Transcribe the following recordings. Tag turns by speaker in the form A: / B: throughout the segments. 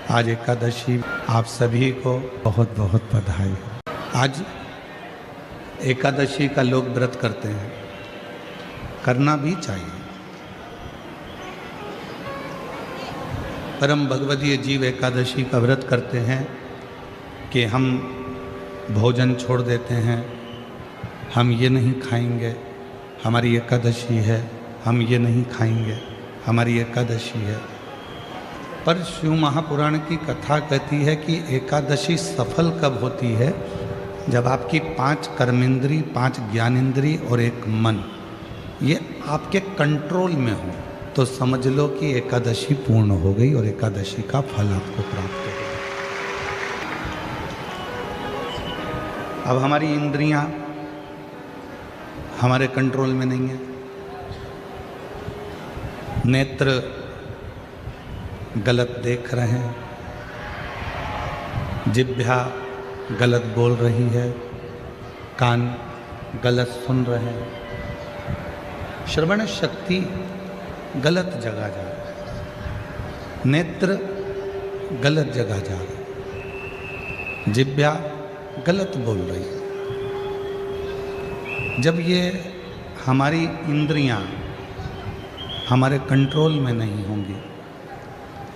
A: आज एकादशी, आप सभी को बहुत बहुत बधाई। आज एकादशी का लोग व्रत करते हैं, करना भी चाहिए। परम भगवदीय जीव एकादशी का व्रत करते हैं कि हम भोजन छोड़ देते हैं, हम ये नहीं खाएंगे, हमारी एकादशी है, हम ये नहीं खाएंगे, हमारी एकादशी है। पर शिव महापुराण की कथा कहती है कि एकादशी सफल कब होती है? जब आपकी 5 कर्मेंद्री, 5 ज्ञानेंद्री और 1 मन ये आपके कंट्रोल में हो, तो समझ लो कि एकादशी पूर्ण हो गई और एकादशी का फल आपको प्राप्त हो गया। अब हमारी इंद्रियां हमारे कंट्रोल में नहीं है। नेत्र गलत देख रहे हैं, जिह्वा गलत बोल रही है, कान गलत सुन रहे हैं, श्रवण शक्ति गलत जगह जा रही है, नेत्र गलत जगह जा रहा है, जिह्वा गलत बोल रही है। जब ये हमारी इंद्रियां हमारे कंट्रोल में नहीं होंगी,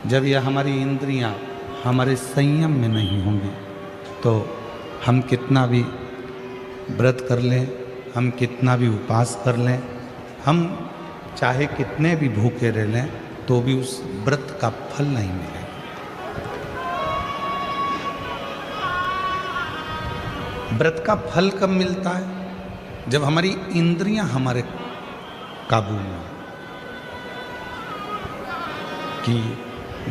A: जब यह हमारी इंद्रियां हमारे संयम में नहीं होंगी, तो हम कितना भी व्रत कर लें, हम कितना भी उपवास कर लें, हम चाहे कितने भी भूखे रह लें, तो भी उस व्रत का फल नहीं मिलेगा। व्रत का फल कब मिलता है? जब हमारी इंद्रियां हमारे काबू में हो। कि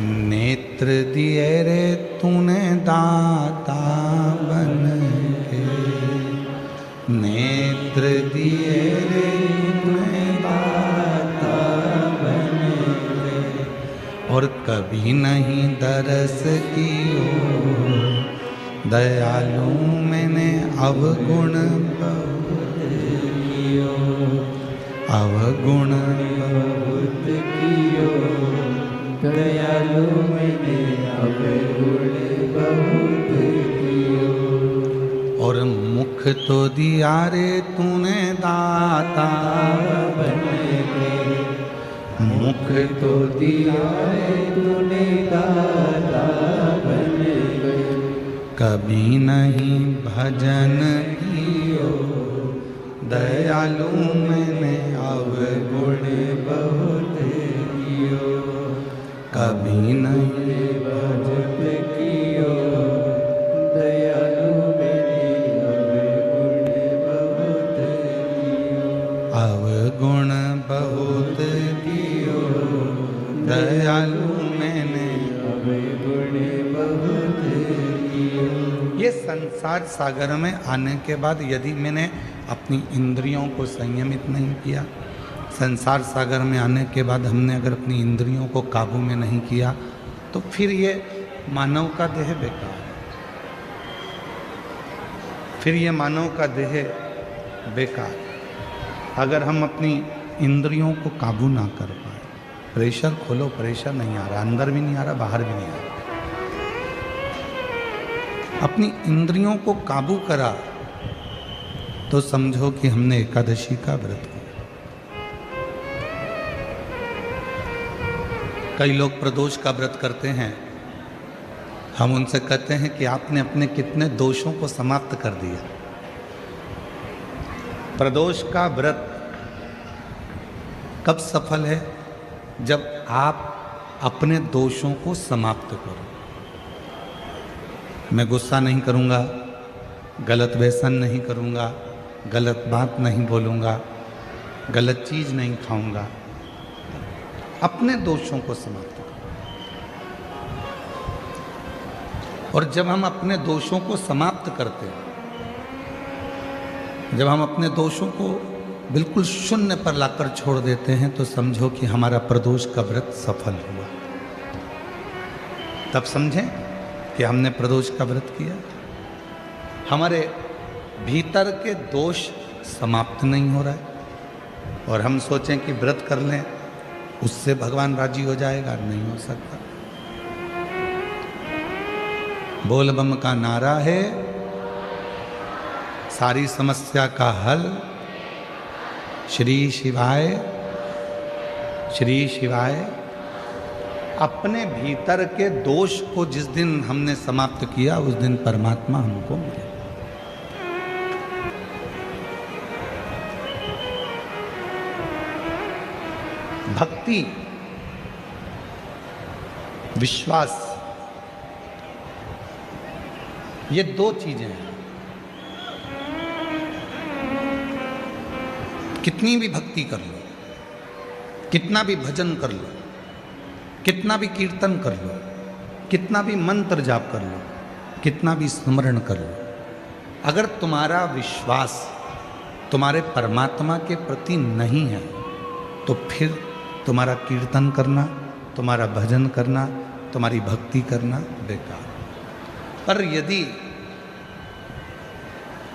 A: नेत्र दिए रे तूने दाता बन के, नेत्र दिए रे तूने दाता बन के, और कभी नहीं दरस कियो, दयालु मैंने अवगुण बहुत कियो, अवगुण बहुत कियो, दयालु मैंने अवगुण बहुत कियो। और मुख तो दिया रे तूने दाता बन के, मुख तो दिया रे तूने दाता बन के, कभी नहीं भजन कियो, दयालु मैंने अवगुण बहुत कियो, कभी नहीं भजन कियो, दयालु मैंने अवगुण बहुत कियो, दयालु मैंने अवगुण बहुत कियो। ये संसार सागर में आने के बाद यदि मैंने अपनी इंद्रियों को संयमित नहीं किया, संसार सागर में आने के बाद हमने अगर अपनी इंद्रियों को काबू में नहीं किया, तो फिर ये मानव का देह बेकार है, फिर ये मानव का देह बेकार। अगर हम अपनी इंद्रियों को काबू ना कर पाए, प्रेशर खोलो, प्रेशर नहीं आ रहा, अंदर भी नहीं आ रहा, बाहर भी नहीं आ रहा, अपनी इंद्रियों को काबू करा, तो समझो कि हमने एकादशी का व्रत किया। कई लोग प्रदोष का व्रत करते हैं, हम उनसे कहते हैं कि आपने अपने कितने दोषों को समाप्त कर दिया। प्रदोष का व्रत कब सफल है? जब आप अपने दोषों को समाप्त करो। मैं गुस्सा नहीं करूँगा, गलत व्यसन नहीं करूँगा, गलत बात नहीं बोलूँगा, गलत चीज़ नहीं खाऊँगा, अपने दोषों को समाप्त करो। और जब हम अपने दोषों को समाप्त करते हैं, जब हम अपने दोषों को बिल्कुल शून्य पर लाकर छोड़ देते हैं, तो समझो कि हमारा प्रदोष का व्रत सफल हुआ। तब समझें कि हमने प्रदोष का व्रत किया। हमारे भीतर के दोष समाप्त नहीं हो रहा है, और हम सोचें कि व्रत कर लें उससे भगवान राजी हो जाएगा, नहीं हो सकता। बोल बम का नारा है, सारी समस्या का हल। श्री शिवाय, श्री शिवाय। अपने भीतर के दोष को जिस दिन हमने समाप्त किया उस दिन परमात्मा हमको मिले। भक्ति, विश्वास, ये दो चीजें हैं। कितनी भी भक्ति कर लो, कितना भी भजन कर लो, कितना भी कीर्तन कर लो, कितना भी मंत्र जाप कर लो, कितना भी स्मरण कर लो, अगर तुम्हारा विश्वास तुम्हारे परमात्मा के प्रति नहीं है तो फिर तुम्हारा कीर्तन करना, तुम्हारा भजन करना, तुम्हारी भक्ति करना बेकार। पर यदि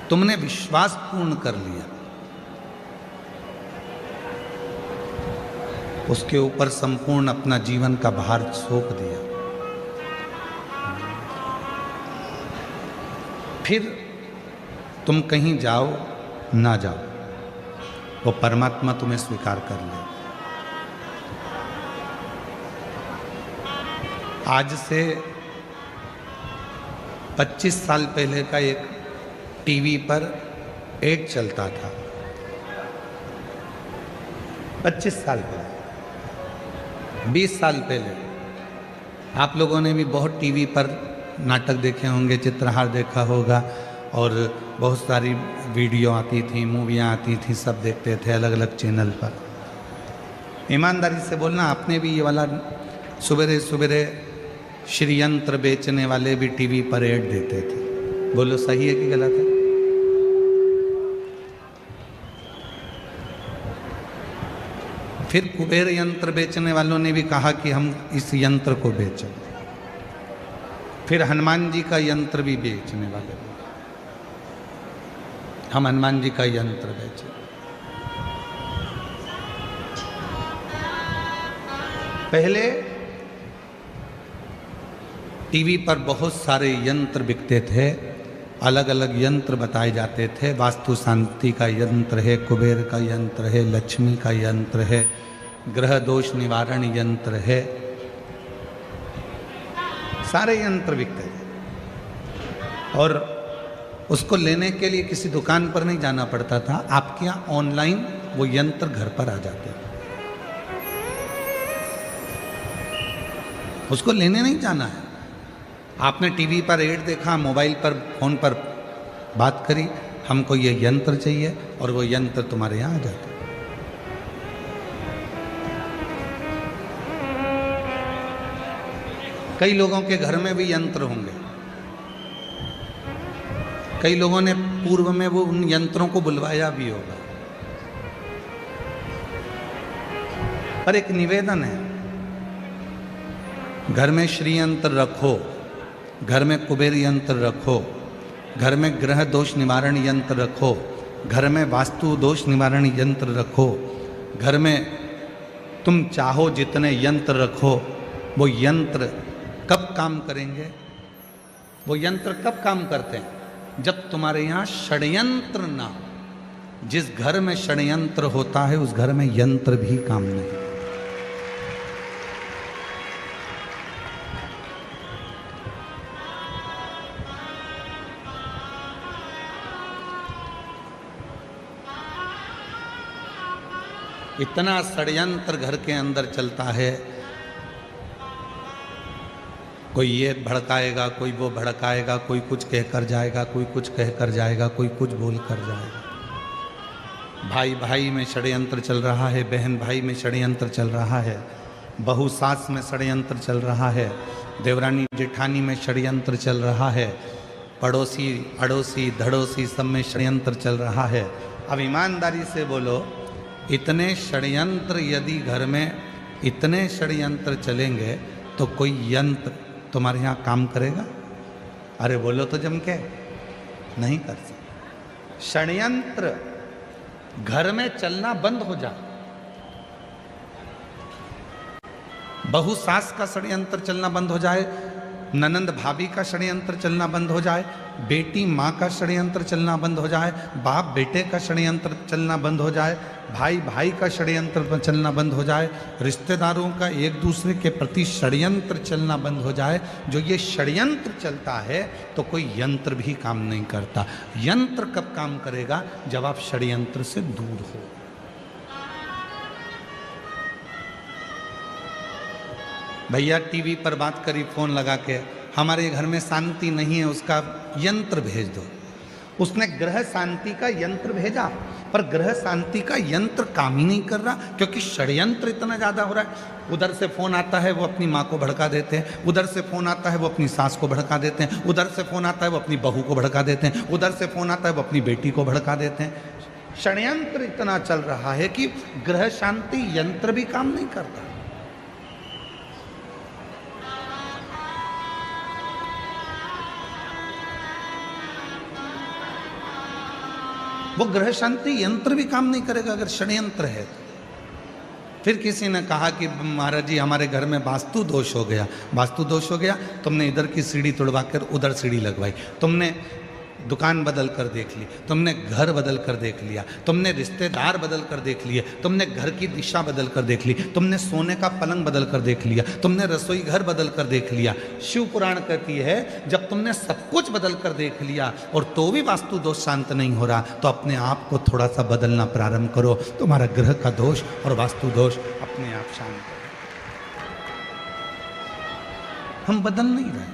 A: तुमने विश्वास पूर्ण कर लिया, उसके ऊपर संपूर्ण अपना जीवन का भार सौंप दिया, फिर तुम कहीं जाओ ना जाओ, वो परमात्मा तुम्हें स्वीकार कर ले। आज से 25 साल पहले का एक टीवी पर एड चलता था। 25 साल पहले, 20 साल पहले आप लोगों ने भी बहुत टीवी पर नाटक देखे होंगे, चित्रहार देखा होगा, और बहुत सारी वीडियो आती थी, मूवियाँ आती थी, सब देखते थे अलग अलग चैनल पर। ईमानदारी से बोलना, आपने भी ये वाला सुबेरे सुबेरे श्रीयंत्र बेचने वाले भी टीवी पर ऐड देते थे, बोलो सही है कि गलत है? फिर कुबेर यंत्र बेचने वालों ने भी कहा कि हम इस यंत्र को बेचें। फिर हनुमान जी का यंत्र भी बेचने वाले, हम हनुमान जी का यंत्र बेचें। पहले टीवी पर बहुत सारे यंत्र बिकते थे, अलग अलग यंत्र बताए जाते थे। वास्तु शांति का यंत्र है, कुबेर का यंत्र है, लक्ष्मी का यंत्र है, ग्रह दोष निवारण यंत्र है, सारे यंत्र बिकते थे। और उसको लेने के लिए किसी दुकान पर नहीं जाना पड़ता था, आपके यहाँ ऑनलाइन वो यंत्र घर पर आ जाते थे, उसको लेने नहीं जाना है। आपने टीवी पर ऐड देखा, मोबाइल पर, फोन पर बात करी, हमको ये यंत्र चाहिए, और वो यंत्र तुम्हारे यहाँ आ जाता है। कई लोगों के घर में भी यंत्र होंगे, कई लोगों ने पूर्व में वो उन यंत्रों को बुलवाया भी होगा। पर एक निवेदन है, घर में श्री यंत्र रखो, घर में कुबेर यंत्र रखो, घर में ग्रह दोष निवारण यंत्र रखो, घर में वास्तु दोष निवारण यंत्र रखो, घर में तुम चाहो जितने यंत्र रखो। वो यंत्र कब काम करेंगे? वो यंत्र कब काम करते हैं? जब तुम्हारे यहाँ षड्यंत्र ना हो। जिस घर में षड्यंत्र होता है उस घर में यंत्र भी काम नहीं। इतना षड्यंत्र घर के अंदर चलता है, कोई ये भड़काएगा, कोई वो भड़काएगा, कोई कुछ कहकर जाएगा, कोई कुछ कहकर जाएगा, कोई कुछ बोल कर जाएगा। भाई भाई में षड्यंत्र चल रहा है, बहन भाई में षड्यंत्र चल रहा है, बहू सास में षड्यंत्र चल रहा है, देवरानी जेठानी में षड्यंत्र चल रहा है, पड़ोसी अड़ोसी धड़ोसी सब में षड्यंत्र चल रहा है। अब ईमानदारी से बोलो, इतने षड्यंत्र यदि घर में इतने षड्यंत्र चलेंगे तो कोई यंत्र तुम्हारे यहाँ काम करेगा? अरे बोलो तो जम के, नहीं कर सकते। षड्यंत्र घर में चलना बंद हो जाए, बहू सास का षड्यंत्र चलना बंद हो जाए, ननंद भाभी का षड्यंत्र चलना बंद हो जाए, बेटी माँ का षड्यंत्र चलना बंद हो जाए, बाप बेटे का षड्यंत्र चलना बंद हो जाए, भाई भाई का षड्यंत्र चलना बंद हो जाए, रिश्तेदारों का एक दूसरे के प्रति षड्यंत्र चलना बंद हो जाए। जो ये षड्यंत्र चलता है तो कोई यंत्र भी काम नहीं करता। यंत्र कब काम करेगा? जब आप षड्यंत्र से दूर हो। भैया टीवी पर बात करी फोन लगा के, हमारे घर में शांति नहीं है, उसका यंत्र भेज दो। उसने ग्रह शांति का यंत्र भेजा, पर ग्रह शांति का यंत्र काम ही नहीं कर रहा, क्योंकि षड्यंत्र इतना ज्यादा हो रहा है। उधर से फोन आता है वो अपनी माँ को भड़का देते हैं, उधर से फोन आता है वो अपनी सास को भड़का देते हैं, उधर से फोन आता है वो अपनी बहू को भड़का देते हैं, उधर से फोन आता है वो अपनी बेटी को भड़का देते हैं। षड्यंत्र इतना चल रहा है कि ग्रह शांति यंत्र भी काम नहीं करता। वो ग्रह शांति यंत्र भी काम नहीं करेगा अगर षड्यंत्र है। फिर किसी ने कहा कि महाराज जी हमारे घर में वास्तु दोष हो गया। वास्तु दोष हो गया, तुमने इधर की सीढ़ी तोड़वा कर उधर सीढ़ी लगवाई, तुमने दुकान बदल कर देख ली, तुमने घर बदल कर देख लिया, तुमने रिश्तेदार बदल कर देख लिए, तुमने घर की दिशा बदल कर देख ली, तुमने सोने का पलंग बदल कर देख लिया, तुमने रसोई घर बदल कर देख लिया। शिव पुराण कहती है जब तुमने सब कुछ बदल कर देख लिया और तो भी वास्तु दोष शांत नहीं हो रहा, तो अपने आप को थोड़ा सा बदलना प्रारंभ करो। तुम्हारा ग्रह का दोष और वास्तु दोष अपने आप शांत हो। हम बदल नहीं रहे,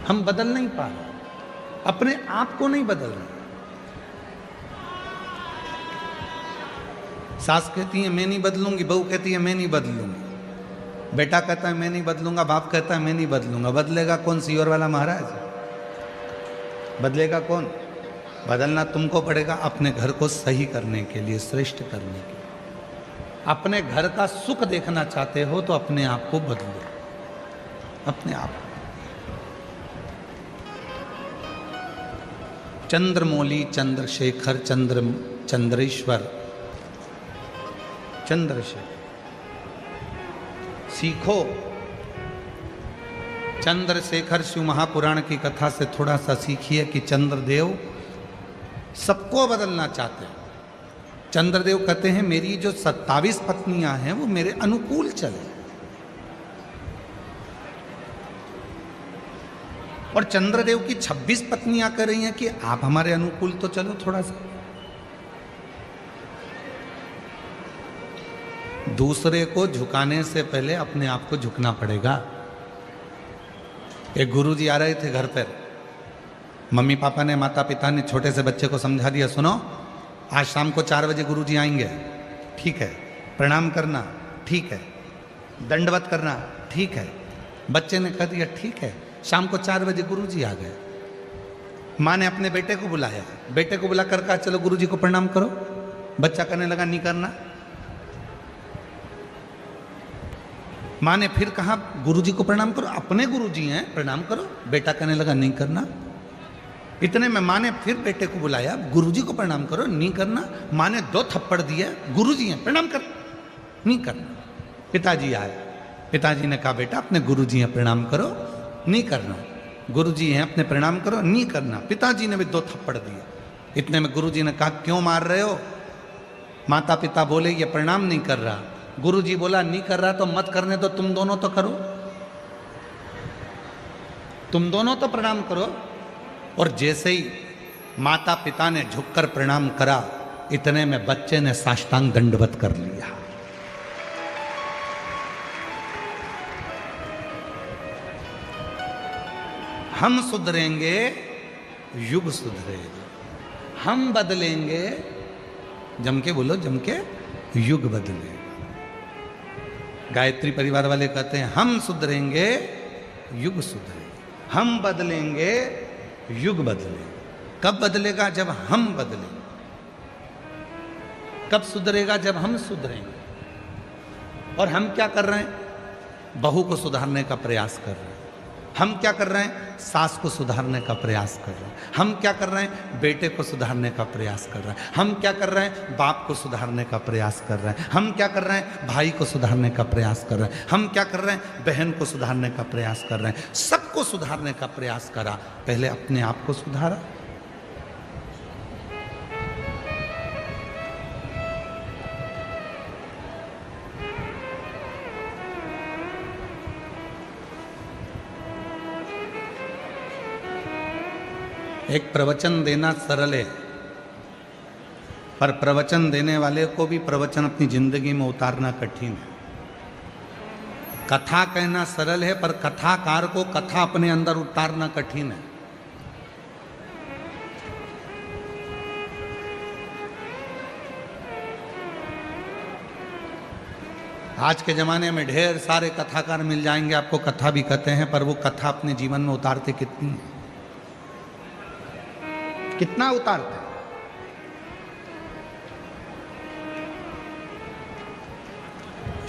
A: हम बदल नहीं पा रहे, अपने आप को नहीं बदल रहे। सास कहती है मैं नहीं बदलूंगी, बहू कहती है मैं नहीं बदलूंगी, बेटा कहता है मैं नहीं बदलूंगा, बाप कहता है मैं नहीं बदलूंगा। बदलेगा कौन? सीवर वाला महाराज बदलेगा कौन? बदलना तुमको पड़ेगा अपने घर को सही करने के लिए, श्रेष्ठ करने के लिए। अपने घर का सुख देखना चाहते हो तो अपने आप को बदलो, अपने आप। चंद्रमौली, चंद्रशेखर, चंद्रेश्वर, चंद्रशेखर सीखो। चंद्रशेखर शिव महापुराण की कथा से थोड़ा सा सीखिए कि चंद्रदेव सबको बदलना चाहते हैं। चंद्रदेव कहते हैं मेरी जो 27 पत्नियां हैं वो मेरे अनुकूल चले, और चंद्रदेव की 26 पत्नियां कह रही हैं कि आप हमारे अनुकूल तो चलो थोड़ा सा। दूसरे को झुकाने से पहले अपने आप को झुकना पड़ेगा। एक गुरुजी आ रहे थे घर पर, मम्मी पापा ने, माता पिता ने छोटे से बच्चे को समझा दिया, सुनो आज शाम को 4 बजे गुरुजी आएंगे, ठीक है, प्रणाम करना, ठीक है, दंडवत करना, ठीक है। बच्चे ने कह दिया ठीक है। शाम को 4 बजे गुरुजी आ गए। माँ ने अपने बेटे को बुलाया, बेटे को बुलाकर कहा चलो गुरुजी को प्रणाम करो। बच्चा कहने लगा नहीं करना। माँ ने फिर कहा गुरुजी को प्रणाम करो, अपने गुरुजी हैं प्रणाम करो। बेटा कहने लगा नहीं करना। इतने में माँ ने फिर बेटे को बुलाया, गुरुजी को प्रणाम करो, नहीं करना। माँ ने 2 थप्पड़ दिए, गुरुजी हैं प्रणाम कर, नहीं करना। पिताजी आए, पिताजी ने कहा बेटा अपने गुरुजी हैं प्रणाम करो, नहीं करना। गुरुजी हैं अपने प्रणाम करो, नहीं करना। पिताजी ने भी 2 थप्पड़ दिए। इतने में गुरुजी ने कहा क्यों मार रहे हो? माता पिता बोले ये प्रणाम नहीं कर रहा। गुरुजी बोला नहीं कर रहा तो मत करने दो, तुम दोनों तो करो, तुम दोनों तो प्रणाम करो। और जैसे ही माता पिता ने झुककर प्रणाम करा, इतने में बच्चे ने साष्टांग दंडवत कर लिया। हम सुधरेंगे, युग सुधरेगा। हम बदलेंगे, जम के बोलो, जम के, युग बदलेगा। गायत्री परिवार वाले कहते हैं हम सुधरेंगे, युग सुधरेगा। हम बदलेंगे, युग बदलेगा। कब बदलेगा? जब हम बदलेंगे। कब सुधरेगा? जब हम सुधरेंगे। और हम क्या कर रहे हैं? बहू को सुधारने का प्रयास कर रहे हैं। हम क्या कर रहे हैं? सास को सुधारने का प्रयास कर रहे हैं। हम क्या कर रहे हैं? बेटे को सुधारने का प्रयास कर रहे हैं। हम क्या कर रहे हैं? बाप को सुधारने का प्रयास कर रहे हैं। हम क्या कर रहे हैं? भाई को सुधारने का प्रयास कर रहे हैं। हम क्या कर रहे हैं? बहन को सुधारने का प्रयास कर रहे हैं। सबको सुधारने का प्रयास करा, पहले अपने आप को सुधारा। एक प्रवचन देना सरल है, पर प्रवचन देने वाले को भी प्रवचन अपनी जिंदगी में उतारना कठिन है। कथा कहना सरल है, पर कथाकार को कथा अपने अंदर उतारना कठिन है। आज के ज़माने में ढेर सारे कथाकार मिल जाएंगे, आपको कथा भी कहते हैं, पर वो कथा अपने जीवन में उतारते कितनी है? कितना उतारते?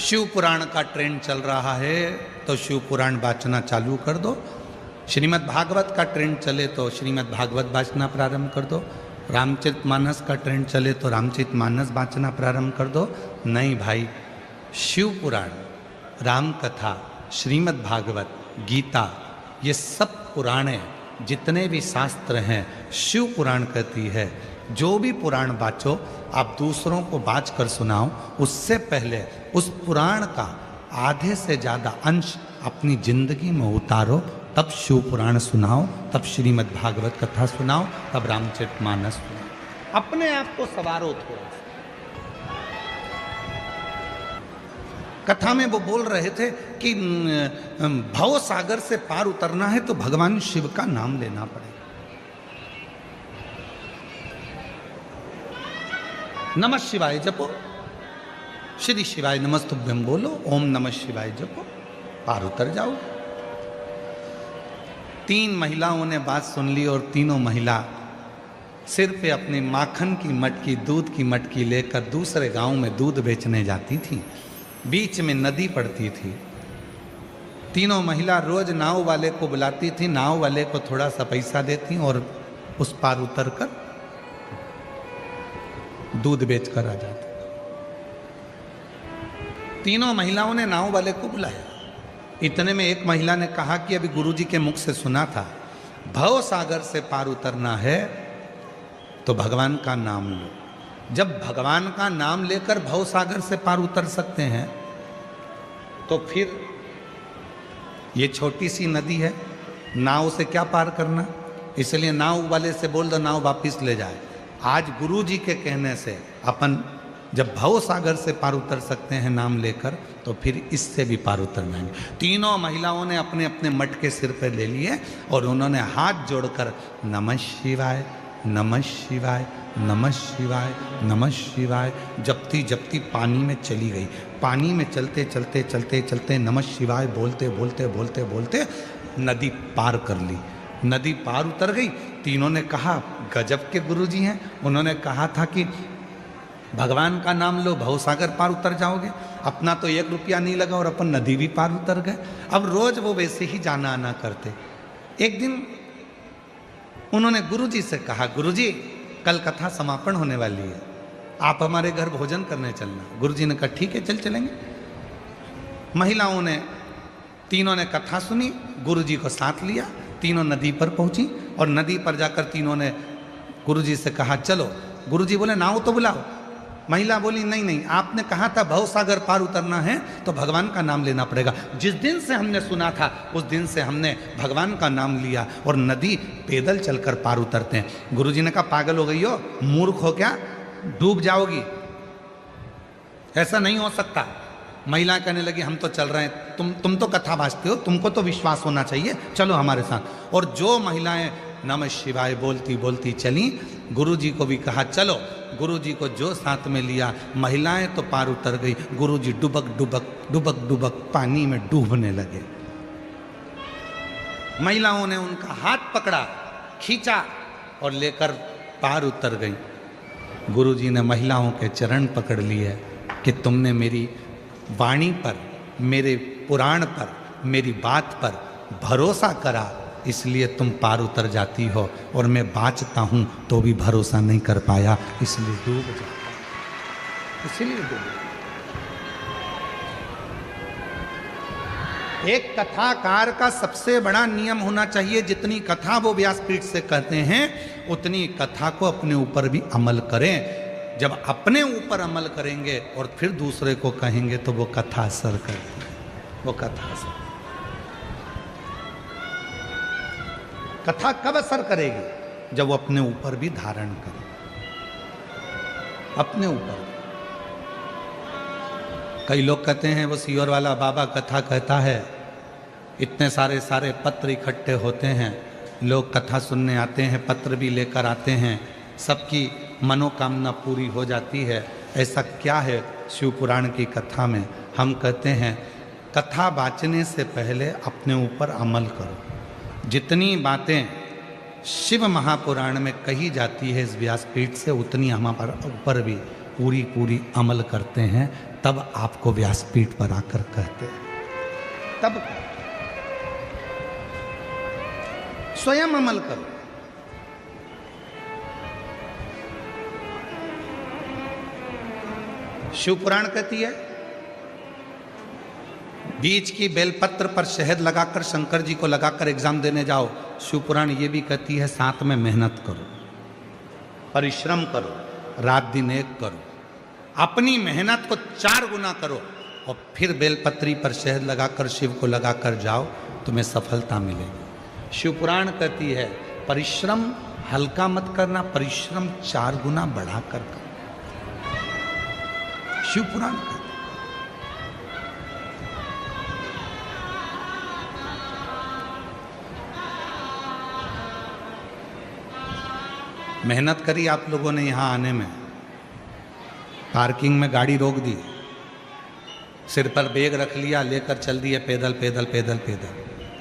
A: शिव पुराण का ट्रेंड चल रहा है तो शिव पुराण वाचना चालू कर दो। श्रीमद् भागवत का ट्रेंड चले तो श्रीमद् भागवत वाचना प्रारंभ कर दो। रामचरितमानस का ट्रेंड चले तो रामचरितमानस वाचना प्रारंभ कर दो। नहीं भाई, शिव पुराण, राम कथा, श्रीमद् भागवत, गीता, ये सब पुराणे, जितने भी शास्त्र हैं, शिव पुराण कहती है जो भी पुराण बाचो आप दूसरों को बाच कर सुनाओ, उससे पहले उस पुराण का आधे से ज़्यादा अंश अपनी जिंदगी में उतारो, तब शिव पुराण सुनाओ, तब श्रीमद् भागवत कथा सुनाओ, तब रामचरितमानस सुनाओ। अपने आप को सवारो थोड़ा सा। कथा में वो बोल रहे थे कि भव सागर से पार उतरना है तो भगवान शिव का नाम लेना पड़ेगा। नमः शिवाय जपो, श्री शिवाय नमस्तुभ्यम बोलो, ओम नमः शिवाय जपो, पार उतर जाओ। 3 महिलाओं ने बात सुन ली और तीनों महिला सिर पे अपनी माखन की मटकी, दूध की मटकी लेकर दूसरे गांव में दूध बेचने जाती थी। बीच में नदी पड़ती थी। तीनों महिला रोज नाव वाले को बुलाती थी, नाव वाले को थोड़ा सा पैसा देती और उस पार उतरकर दूध बेचकर आ जाती। तीनों महिलाओं ने नाव वाले को बुलाया। इतने में एक महिला ने कहा कि अभी गुरुजी के मुख से सुना था, भव सागर से पार उतरना है तो भगवान का नाम लो। जब भगवान का नाम लेकर भव सागर से पार उतर सकते हैं तो फिर ये छोटी सी नदी है, नाव से क्या पार करना? इसलिए नाव वाले से बोल दो नाव वापस ले जाए। आज गुरु जी के कहने से अपन जब भव सागर से पार उतर सकते हैं नाम लेकर, तो फिर इससे भी पार उतर जाएंगे। तीनों महिलाओं ने अपने अपने मटके सिर पर ले लिए और उन्होंने हाथ जोड़कर नमः शिवाय, नमः शिवाय, नमः शिवाय, नमः शिवाय जपती जपती पानी में चली गई। पानी में चलते चलते चलते चलते नमः शिवाय बोलते बोलते बोलते बोलते नदी पार कर ली। नदी पार उतर गई। तीनों ने कहा गजब के गुरुजी हैं, उन्होंने कहा था कि भगवान का नाम लो भवसागर पार उतर जाओगे। अपना तो 1 रुपया नहीं लगा और अपन नदी भी पार उतर गए। अब रोज वो वैसे ही जाना आना करते। एक दिन उन्होंने गुरुजी से कहा, गुरुजी कल कथा समापन होने वाली है, आप हमारे घर भोजन करने चलना। गुरुजी ने कहा ठीक है चल चलेंगे। महिलाओं ने, तीनों ने कथा सुनी, गुरुजी को साथ लिया, तीनों नदी पर पहुंची और नदी पर जाकर तीनों ने गुरुजी से कहा चलो। गुरुजी बोले नाव तो बुलाओ। महिला बोली नहीं नहीं, आपने कहा था भव सागर पार उतरना है तो भगवान का नाम लेना पड़ेगा। जिस दिन से हमने सुना था उस दिन से हमने भगवान का नाम लिया और नदी पैदल चलकर पार उतरते हैं। गुरुजी ने कहा पागल हो गई हो, मूर्ख हो क्या, डूब जाओगी, ऐसा नहीं हो सकता। महिला कहने लगी हम तो चल रहे हैं, तुम तो कथा भाजते हो, तुमको तो विश्वास होना चाहिए, चलो हमारे साथ। और जो महिलाएं नमः शिवाय बोलती बोलती चली, गुरुजी को भी कहा चलो। गुरुजी को जो साथ में लिया, महिलाएं तो पार उतर गई, गुरुजी डुबक डुबक डुबक डुबक पानी में डूबने लगे। महिलाओं ने उनका हाथ पकड़ा, खींचा और लेकर पार उतर गई। गुरुजी ने महिलाओं के चरण पकड़ लिए कि तुमने मेरी वाणी पर, मेरे पुराण पर, मेरी बात पर, भरोसा करा, इसलिए तुम पार उतर जाती हो, और मैं बाँचता हूँ तो भी भरोसा नहीं कर पाया, इसलिए डूब जाता, इसलिए डूब। एक कथाकार का सबसे बड़ा नियम होना चाहिए, जितनी कथा वो व्यासपीठ से कहते हैं उतनी कथा को अपने ऊपर भी अमल करें। जब अपने ऊपर अमल करेंगे और फिर दूसरे को कहेंगे तो वो कथा असर करती है, वो कथा असर। कथा कब असर करेगी? जब वो अपने ऊपर भी धारण करे, अपने ऊपर। कई लोग कहते हैं वो सीहोर वाला बाबा कथा कहता है, इतने सारे पत्र इकट्ठे होते हैं, लोग कथा सुनने आते हैं, पत्र भी लेकर आते हैं, सबकी मनोकामना पूरी हो जाती है। ऐसा क्या है शिव पुराण की कथा में? हम कहते हैं कथा वाचने से पहले अपने ऊपर अमल करो। जितनी बातें शिव महापुराण में कही जाती है इस व्यासपीठ से, उतनी हमारे ऊपर भी पूरी पूरी अमल करते हैं, तब आपको व्यासपीठ पर आकर कहते हैं, तब स्वयं अमल करो। शिव पुराण कहती है बीच की बेलपत्र पर शहद लगाकर शंकर जी को लगाकर एग्जाम देने जाओ। शिव पुराण ये भी कहती है साथ में मेहनत करो, परिश्रम करो, रात दिन एक करो, अपनी मेहनत को 4 गुना करो, और फिर बेलपत्री पर शहद लगाकर शिव को लगाकर जाओ, तुम्हें सफलता मिलेगी। शिव पुराण कहती है परिश्रम हल्का मत करना, परिश्रम 4 गुना बढ़ाकर करो। शिव पुराण कहते हैं। मेहनत करी आप लोगों ने यहाँ आने में, पार्किंग में गाड़ी रोक दी, सिर पर बैग रख लिया, लेकर चल दिए पैदल पैदल पैदल पैदल।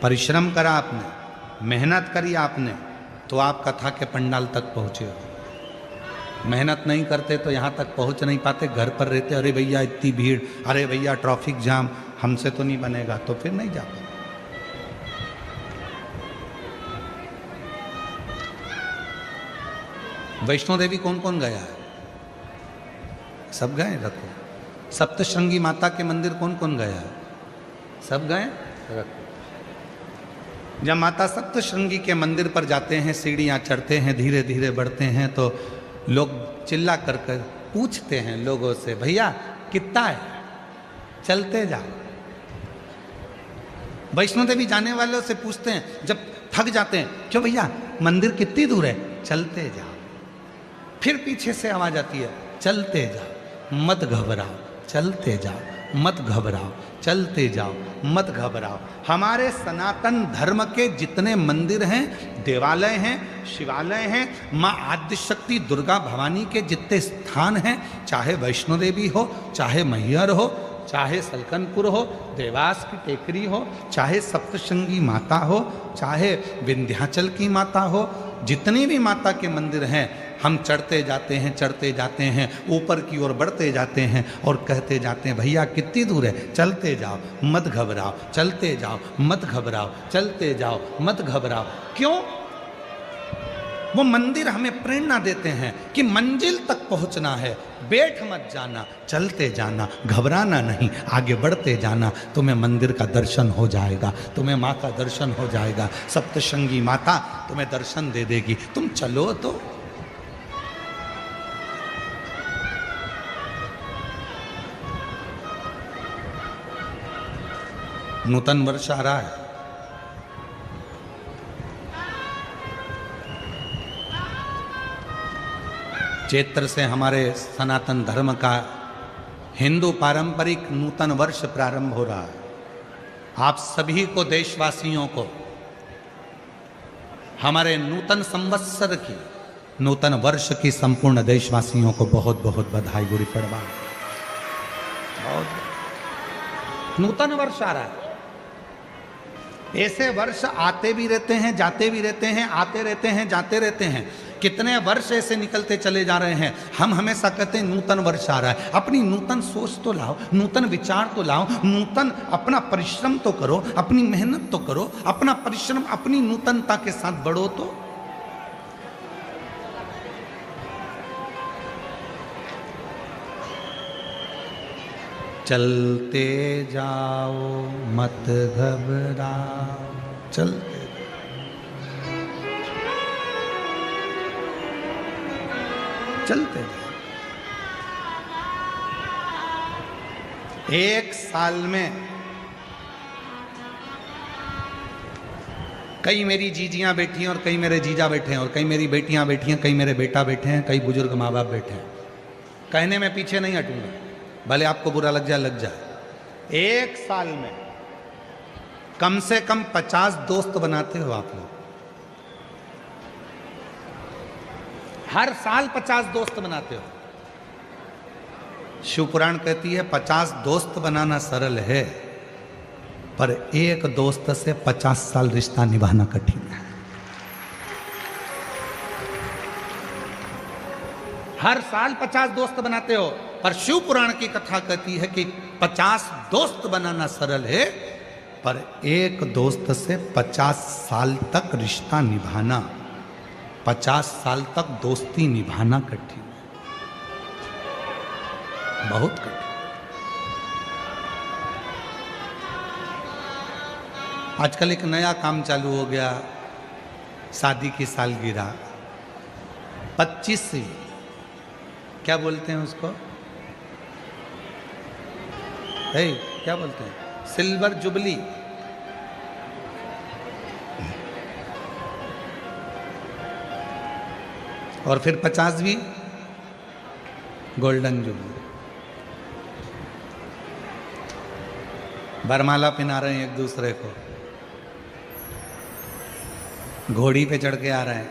A: परिश्रम करा आपने, मेहनत करी आपने, तो आप कथा के पंडाल तक पहुँचे हो। मेहनत नहीं करते तो यहाँ तक पहुँच नहीं पाते, घर पर रहते, अरे भैया इतनी भीड़, अरे भैया ट्रैफिक जाम, हमसे तो नहीं बनेगा, तो फिर नहीं जा पाते। वैष्णो देवी कौन कौन गया है? सब गए? रखो। सप्तशृंगी माता के मंदिर कौन कौन गया है? सब गए? रखो। जब माता सप्तशृंगी के मंदिर पर जाते हैं, सीढ़ियाँ चढ़ते हैं, धीरे धीरे बढ़ते हैं, तो लोग चिल्ला कर पूछते हैं लोगों से, भैया कितना है? चलते जाओ। वैष्णो देवी जाने वालों से पूछते हैं, जब थक जाते हैं, क्यों भैया मंदिर कितनी दूर है? चलते जाओ। फिर पीछे से आवाज आती है, चलते जाओ, मत घबराओ, चलते जाओ, मत घबराओ, चलते जाओ, मत घबराओ। हमारे सनातन धर्म के जितने मंदिर हैं, देवालय हैं, शिवालय हैं, माँ आद्यशक्ति दुर्गा भवानी के जितने स्थान हैं, चाहे वैष्णो देवी हो, चाहे मैहर हो, चाहे सलकनपुर हो, देवास की टेकरी हो, चाहे सप्तशृंगी माता हो, चाहे विंध्याचल की माता हो, जितनी भी माता के मंदिर हैं, हम चढ़ते जाते हैं, चढ़ते जाते हैं, ऊपर की ओर बढ़ते जाते हैं और कहते जाते हैं, भैया कितनी दूर है? चलते जाओ, मत घबराओ, चलते जाओ, मत घबराओ, चलते जाओ, मत घबराओ। क्यों? वो मंदिर हमें प्रेरणा देते हैं कि मंजिल तक पहुंचना है, बैठ मत जाना, चलते जाना, घबराना नहीं, आगे बढ़ते जाना, तुम्हें मंदिर का दर्शन हो जाएगा, तुम्हें माँ का दर्शन हो जाएगा, सप्तशृंगी माता तुम्हें दर्शन दे देगी, तुम चलो तो। नूतन वर्ष आ रहा है, चैत्र से हमारे सनातन धर्म का हिंदू पारंपरिक नूतन वर्ष प्रारंभ हो रहा है। आप सभी को, देशवासियों को, हमारे नूतन संवत्सर की, नूतन वर्ष की संपूर्ण देशवासियों को बहुत बहुत बधाई, गुड़ी पड़वा। नूतन वर्ष आ रहा है। ऐसे वर्ष आते भी रहते हैं, जाते भी रहते हैं, आते रहते हैं, जाते रहते हैं। कितने वर्ष ऐसे निकलते चले जा रहे हैं। हम हमेशा कहते हैं नूतन वर्ष आ रहा है। अपनी नूतन सोच तो लाओ, नूतन विचार तो लाओ, नूतन अपना परिश्रम तो करो, अपनी मेहनत तो करो, अपना परिश्रम अपनी नूतनता के साथ बढ़ो। तो चलते जाओ मत घबराओ, चलते चलते जाओ। एक साल में कई मेरी जीजियां बैठी हैं और कई मेरे जीजा बैठे हैं, और कई मेरी बेटियां बैठी हैं, कई मेरे बेटा बैठे हैं, कई बुजुर्ग माँ बाप बैठे हैं। कहने में पीछे नहीं हटूंगा, भले आपको बुरा लग जाए लग जाए। एक साल में कम से कम 50 दोस्त बनाते हो आप लोग। हर साल 50 दोस्त बनाते हो। शिव पुराण कहती है 50 दोस्त बनाना सरल है, पर एक दोस्त से 50 साल रिश्ता निभाना कठिन है। हर साल 50 दोस्त बनाते हो, पर शिव पुराण की कथा कहती है कि 50 दोस्त बनाना सरल है, पर एक दोस्त से 50 साल तक रिश्ता निभाना, 50 साल तक दोस्ती निभाना कठिन है, बहुत कठिन। आजकल एक नया काम चालू हो गया, शादी की सालगिरह 25वीं, क्या बोलते हैं उसको, क्या बोलते हैं, सिल्वर जुबली। और फिर 50वीं गोल्डन जुबली। बरमाला पहना रहे हैं एक दूसरे को, घोड़ी पे चढ़ के आ रहे हैं,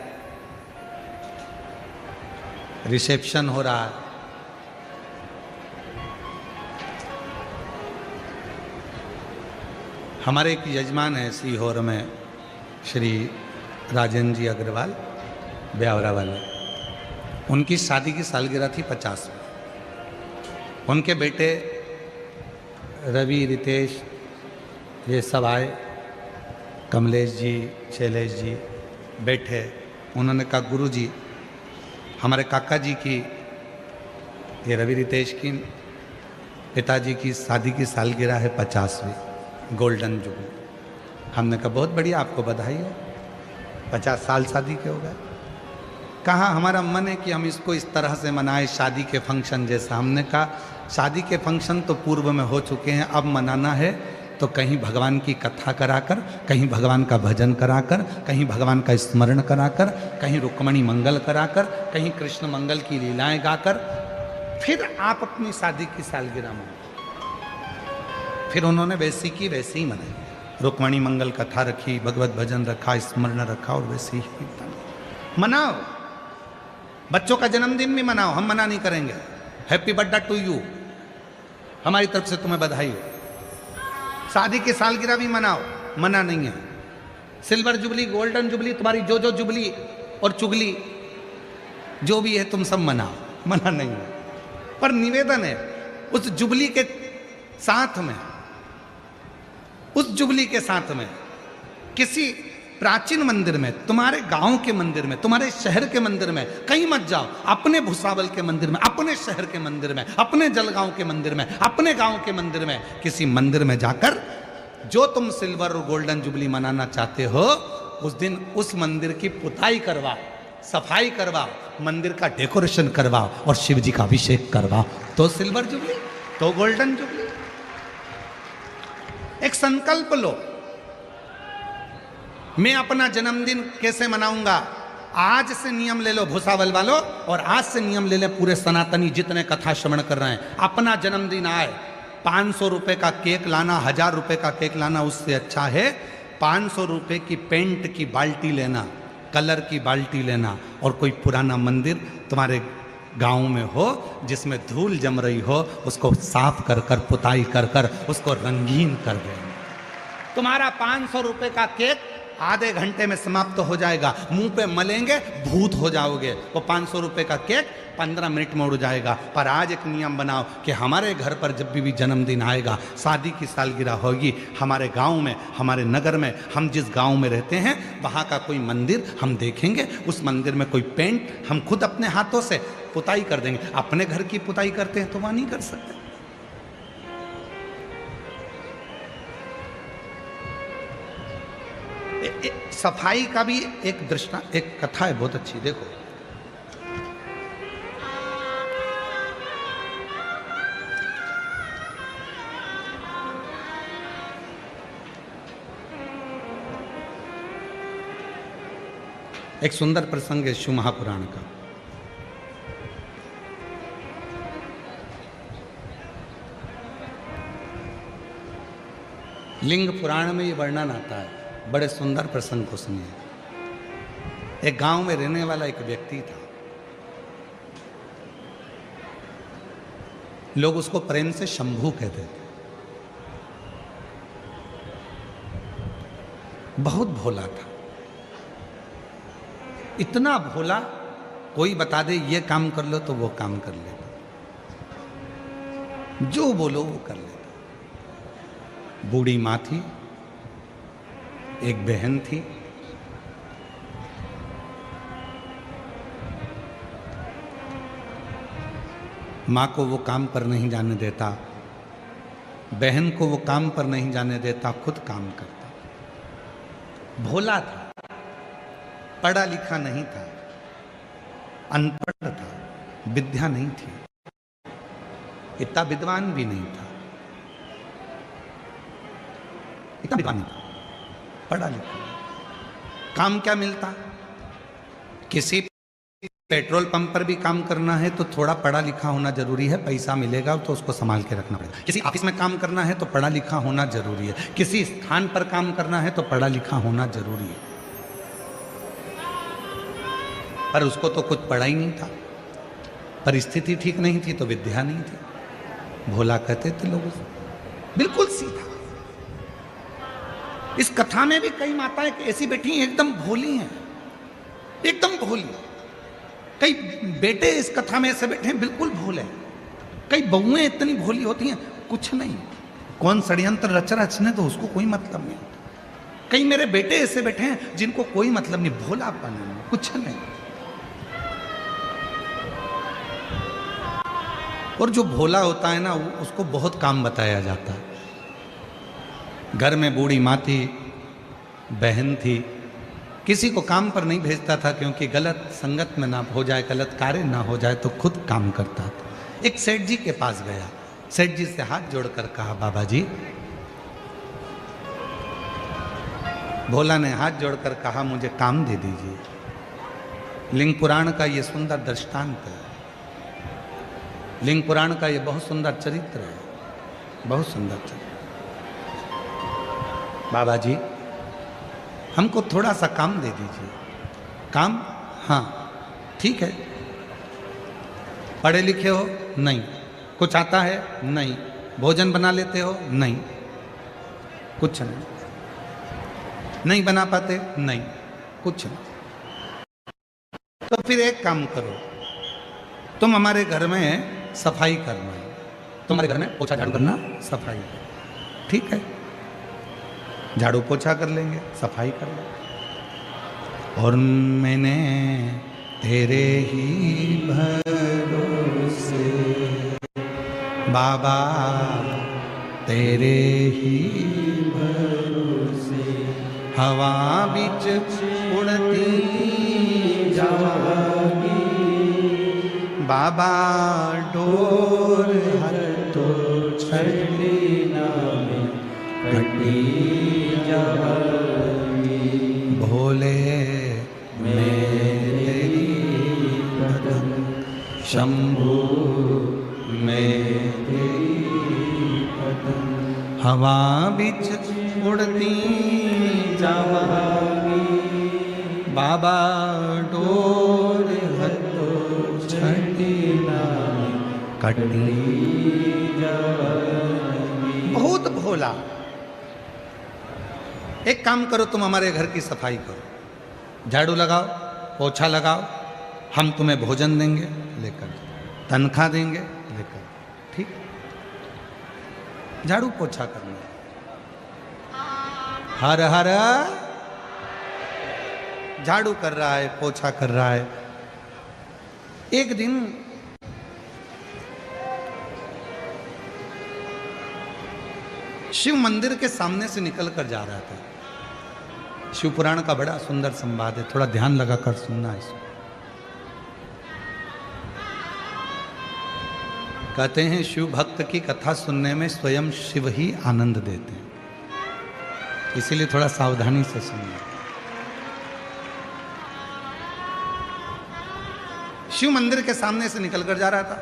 A: रिसेप्शन हो रहा है। हमारे एक यजमान है सीहोर में, श्री राजेंद्र जी अग्रवाल ब्यावरा वाले, उनकी शादी की सालगिरह थी 50 में। उनके बेटे रवि, रितेश, ये सब आए, कमलेश जी, शैलेश जी बैठे। उन्होंने कहा गुरु जी, हमारे काका जी की, ये रवि रितेश की पिताजी की शादी की सालगिरह है 50वीं गोल्डन जुबली। हमने कहा बहुत बढ़िया, आपको बधाई हो, 50 साल शादी के हो गए। कहा हमारा मन है कि हम इसको इस तरह से मनाएं, शादी के फंक्शन जैसा। हमने कहा शादी के फंक्शन तो पूर्व में हो चुके हैं, अब मनाना है तो कहीं भगवान की कथा कराकर, कहीं भगवान का भजन कराकर, कहीं भगवान का स्मरण कराकर, कहीं रुक्मणी मंगल कराकर, कहीं कृष्ण मंगल की लीलाएं गाकर, फिर आप अपनी शादी की सालगिरह मनाओ। फिर उन्होंने वैसी की वैसी ही मनाई, रुक्मणी मंगल कथा रखी, भगवत भजन रखा, स्मरण रखा, और वैसे ही मनाओ। बच्चों का जन्मदिन भी मनाओ, हम मना नहीं करेंगे। हैप्पी बर्थडे टू यू, हमारी तरफ से तुम्हें बधाई हो। शादी की सालगिरह भी मनाओ, मना नहीं है। सिल्वर जुबली, गोल्डन जुबली, तुम्हारी जो जो जुबली और चुगली जो भी है तुम सब मनाओ, मना नहीं है। पर निवेदन है उस जुबली के साथ में, उस जुबली के साथ में किसी प्राचीन मंदिर में, तुम्हारे गांव के मंदिर में, तुम्हारे शहर के मंदिर में, कहीं मत जाओ, अपने भुसावल के मंदिर में, अपने शहर के मंदिर में, अपने जलगांव के मंदिर में, अपने गांव के मंदिर में, किसी मंदिर में जाकर जो तुम सिल्वर और गोल्डन जुबली मनाना चाहते हो, उस दिन उस मंदिर की पुताई करवाओ, सफाई करवाओ, मंदिर का डेकोरेशन करवाओ और शिव जी का अभिषेक करवाओ, तो सिल्वर जुबली, तो गोल्डन जुबली। एक संकल्प लो, मैं अपना जन्मदिन कैसे मनाऊंगा। आज से नियम ले लो भुसावल वालों, और आज से नियम ले ले पूरे सनातनी जितने कथा श्रवण कर रहे हैं। अपना जन्मदिन आए, 500 रुपए का केक लाना, 1000 रुपए का केक लाना उससे अच्छा है 500 रुपए की पेंट की बाल्टी लेना, कलर की बाल्टी लेना, और कोई पुराना मंदिर तुम्हारे गांव में हो जिसमें धूल जम रही हो, उसको साफ कर कर, पुताई कर कर उसको रंगीन कर देना। तुम्हारा 500 रुपए का केक आधे घंटे में समाप्त हो जाएगा, मुंह पे मलेंगे भूत हो जाओगे। वो 500 रुपए का केक 15 मिनट में उड़ जाएगा। पर आज एक नियम बनाओ कि हमारे घर पर जब भी जन्मदिन आएगा, शादी की सालगिरह होगी, हमारे गांव में, हमारे नगर में, हम जिस गांव में रहते हैं वहां का कोई मंदिर हम देखेंगे, उस मंदिर में कोई पेंट हम खुद अपने हाथों से पुताई कर देंगे। अपने घर की पुताई करते हैं तो वहां नहीं कर सकते। सफाई का भी एक दृष्टांत, एक कथा है बहुत अच्छी, देखो। एक सुंदर प्रसंग है शिव महापुराण का। लिंग पुराण में ये वर्णन आता है, बड़े सुंदर प्रसंग को सुनिए। एक गांव में रहने वाला एक व्यक्ति था, लोग उसको प्रेम से शंभू कहते थे। बहुत भोला था, इतना भोला कोई बता दे ये काम कर लो तो वो काम कर लेता, जो बोलो वो कर लेता। बूढ़ी माँ थी, एक बहन थी, माँ को वो काम पर नहीं जाने देता, बहन को वो काम पर नहीं जाने देता, खुद काम करता। भोला था, पढ़ा लिखा नहीं था, अनपढ़ था, विद्या नहीं थी, इतना विद्वान भी नहीं था, इतना विद्वान नहीं था, पढ़ा लिखा। काम क्या मिलता? किसी पेट्रोल पंप पर भी काम करना है तो थोड़ा पढ़ा लिखा होना जरूरी है, पैसा मिलेगा तो उसको संभाल के रखना पड़ेगा। किसी ऑफिस में काम करना है तो पढ़ा लिखा होना जरूरी है, किसी स्थान पर काम करना है तो पढ़ा लिखा होना जरूरी है। पर उसको तो कुछ पढ़ा ही नहीं था, परिस्थिति ठीक नहीं थी तो विद्या नहीं थी। भोला कहते थे लोग, बिल्कुल सीधा। इस कथा में भी कई माताएं ऐसी बैठी हैं, एकदम भोली हैं, एकदम भोली। कई बेटे इस कथा में ऐसे बैठे हैं, बिल्कुल भोले। कई बहुएं इतनी भोली होती हैं, कुछ नहीं, कौन षड्यंत्र रचने तो उसको कोई मतलब नहीं। कई मेरे बेटे ऐसे बैठे हैं जिनको कोई मतलब नहीं, भोलापन है, कुछ नहीं। और जो भोला होता है ना, उसको बहुत काम बताया जाता है। घर में बूढ़ी माँ थी, बहन थी, किसी को काम पर नहीं भेजता था क्योंकि गलत संगत में ना हो जाए, गलत कार्य ना हो जाए, तो खुद काम करता था। एक सेठ जी के पास गया, सेठ जी से हाथ जोड़कर कहा, बाबा जी। भोला ने हाथ जोड़कर कहा, मुझे काम दे दीजिए। लिंग पुराण का ये सुंदर दृष्टांत है, लिंग पुराण का ये बहुत सुंदर चरित्र है, बहुत सुंदर चरित्र। बाबा जी, हमको थोड़ा सा काम दे दीजिए। काम? हाँ ठीक है। पढ़े लिखे हो? नहीं। कुछ आता है? नहीं। भोजन बना लेते हो? नहीं। कुछ नहीं। नहीं बना पाते? नहीं। कुछ नहीं। तो फिर एक काम करो, तुम हमारे घर में सफाई करना, तुम्हारे घर में पोछा झाड़ू करना, सफाई करना। ठीक है, झाड़ू पोछा कर लेंगे, सफाई कर लेंगे। और मैंने तेरे ही भरोसे बाबा, तेरे ही भरोसे हवा बिच उड़ती जावागी बाबा, डोर हतो छड़ी नामे कटी जावागी। भोले मैं तेरी कदम, शंभू मैं तेरी कदम, हवा बिच उड़ती जावागी बाबा, डोर हतो छड़ी नामे कटी जावागी। बहुत भोला, एक काम करो, तुम हमारे घर की सफाई करो, झाड़ू लगाओ, पोछा लगाओ, हम तुम्हें भोजन देंगे, लेकर तनख्वाह देंगे, लेकर। ठीक, झाड़ू पोछा करना। हर हर झाड़ू कर रहा है, पोछा कर रहा है। एक दिन शिव मंदिर के सामने से निकल कर जा रहा था। शिव पुराण का बड़ा सुंदर संवाद है, थोड़ा ध्यान लगाकर सुनना इसको। कहते हैं शिव भक्त की कथा सुनने में स्वयं शिव ही आनंद देते हैं, इसीलिए थोड़ा सावधानी से सुनना। शिव मंदिर के सामने से निकलकर जा रहा था।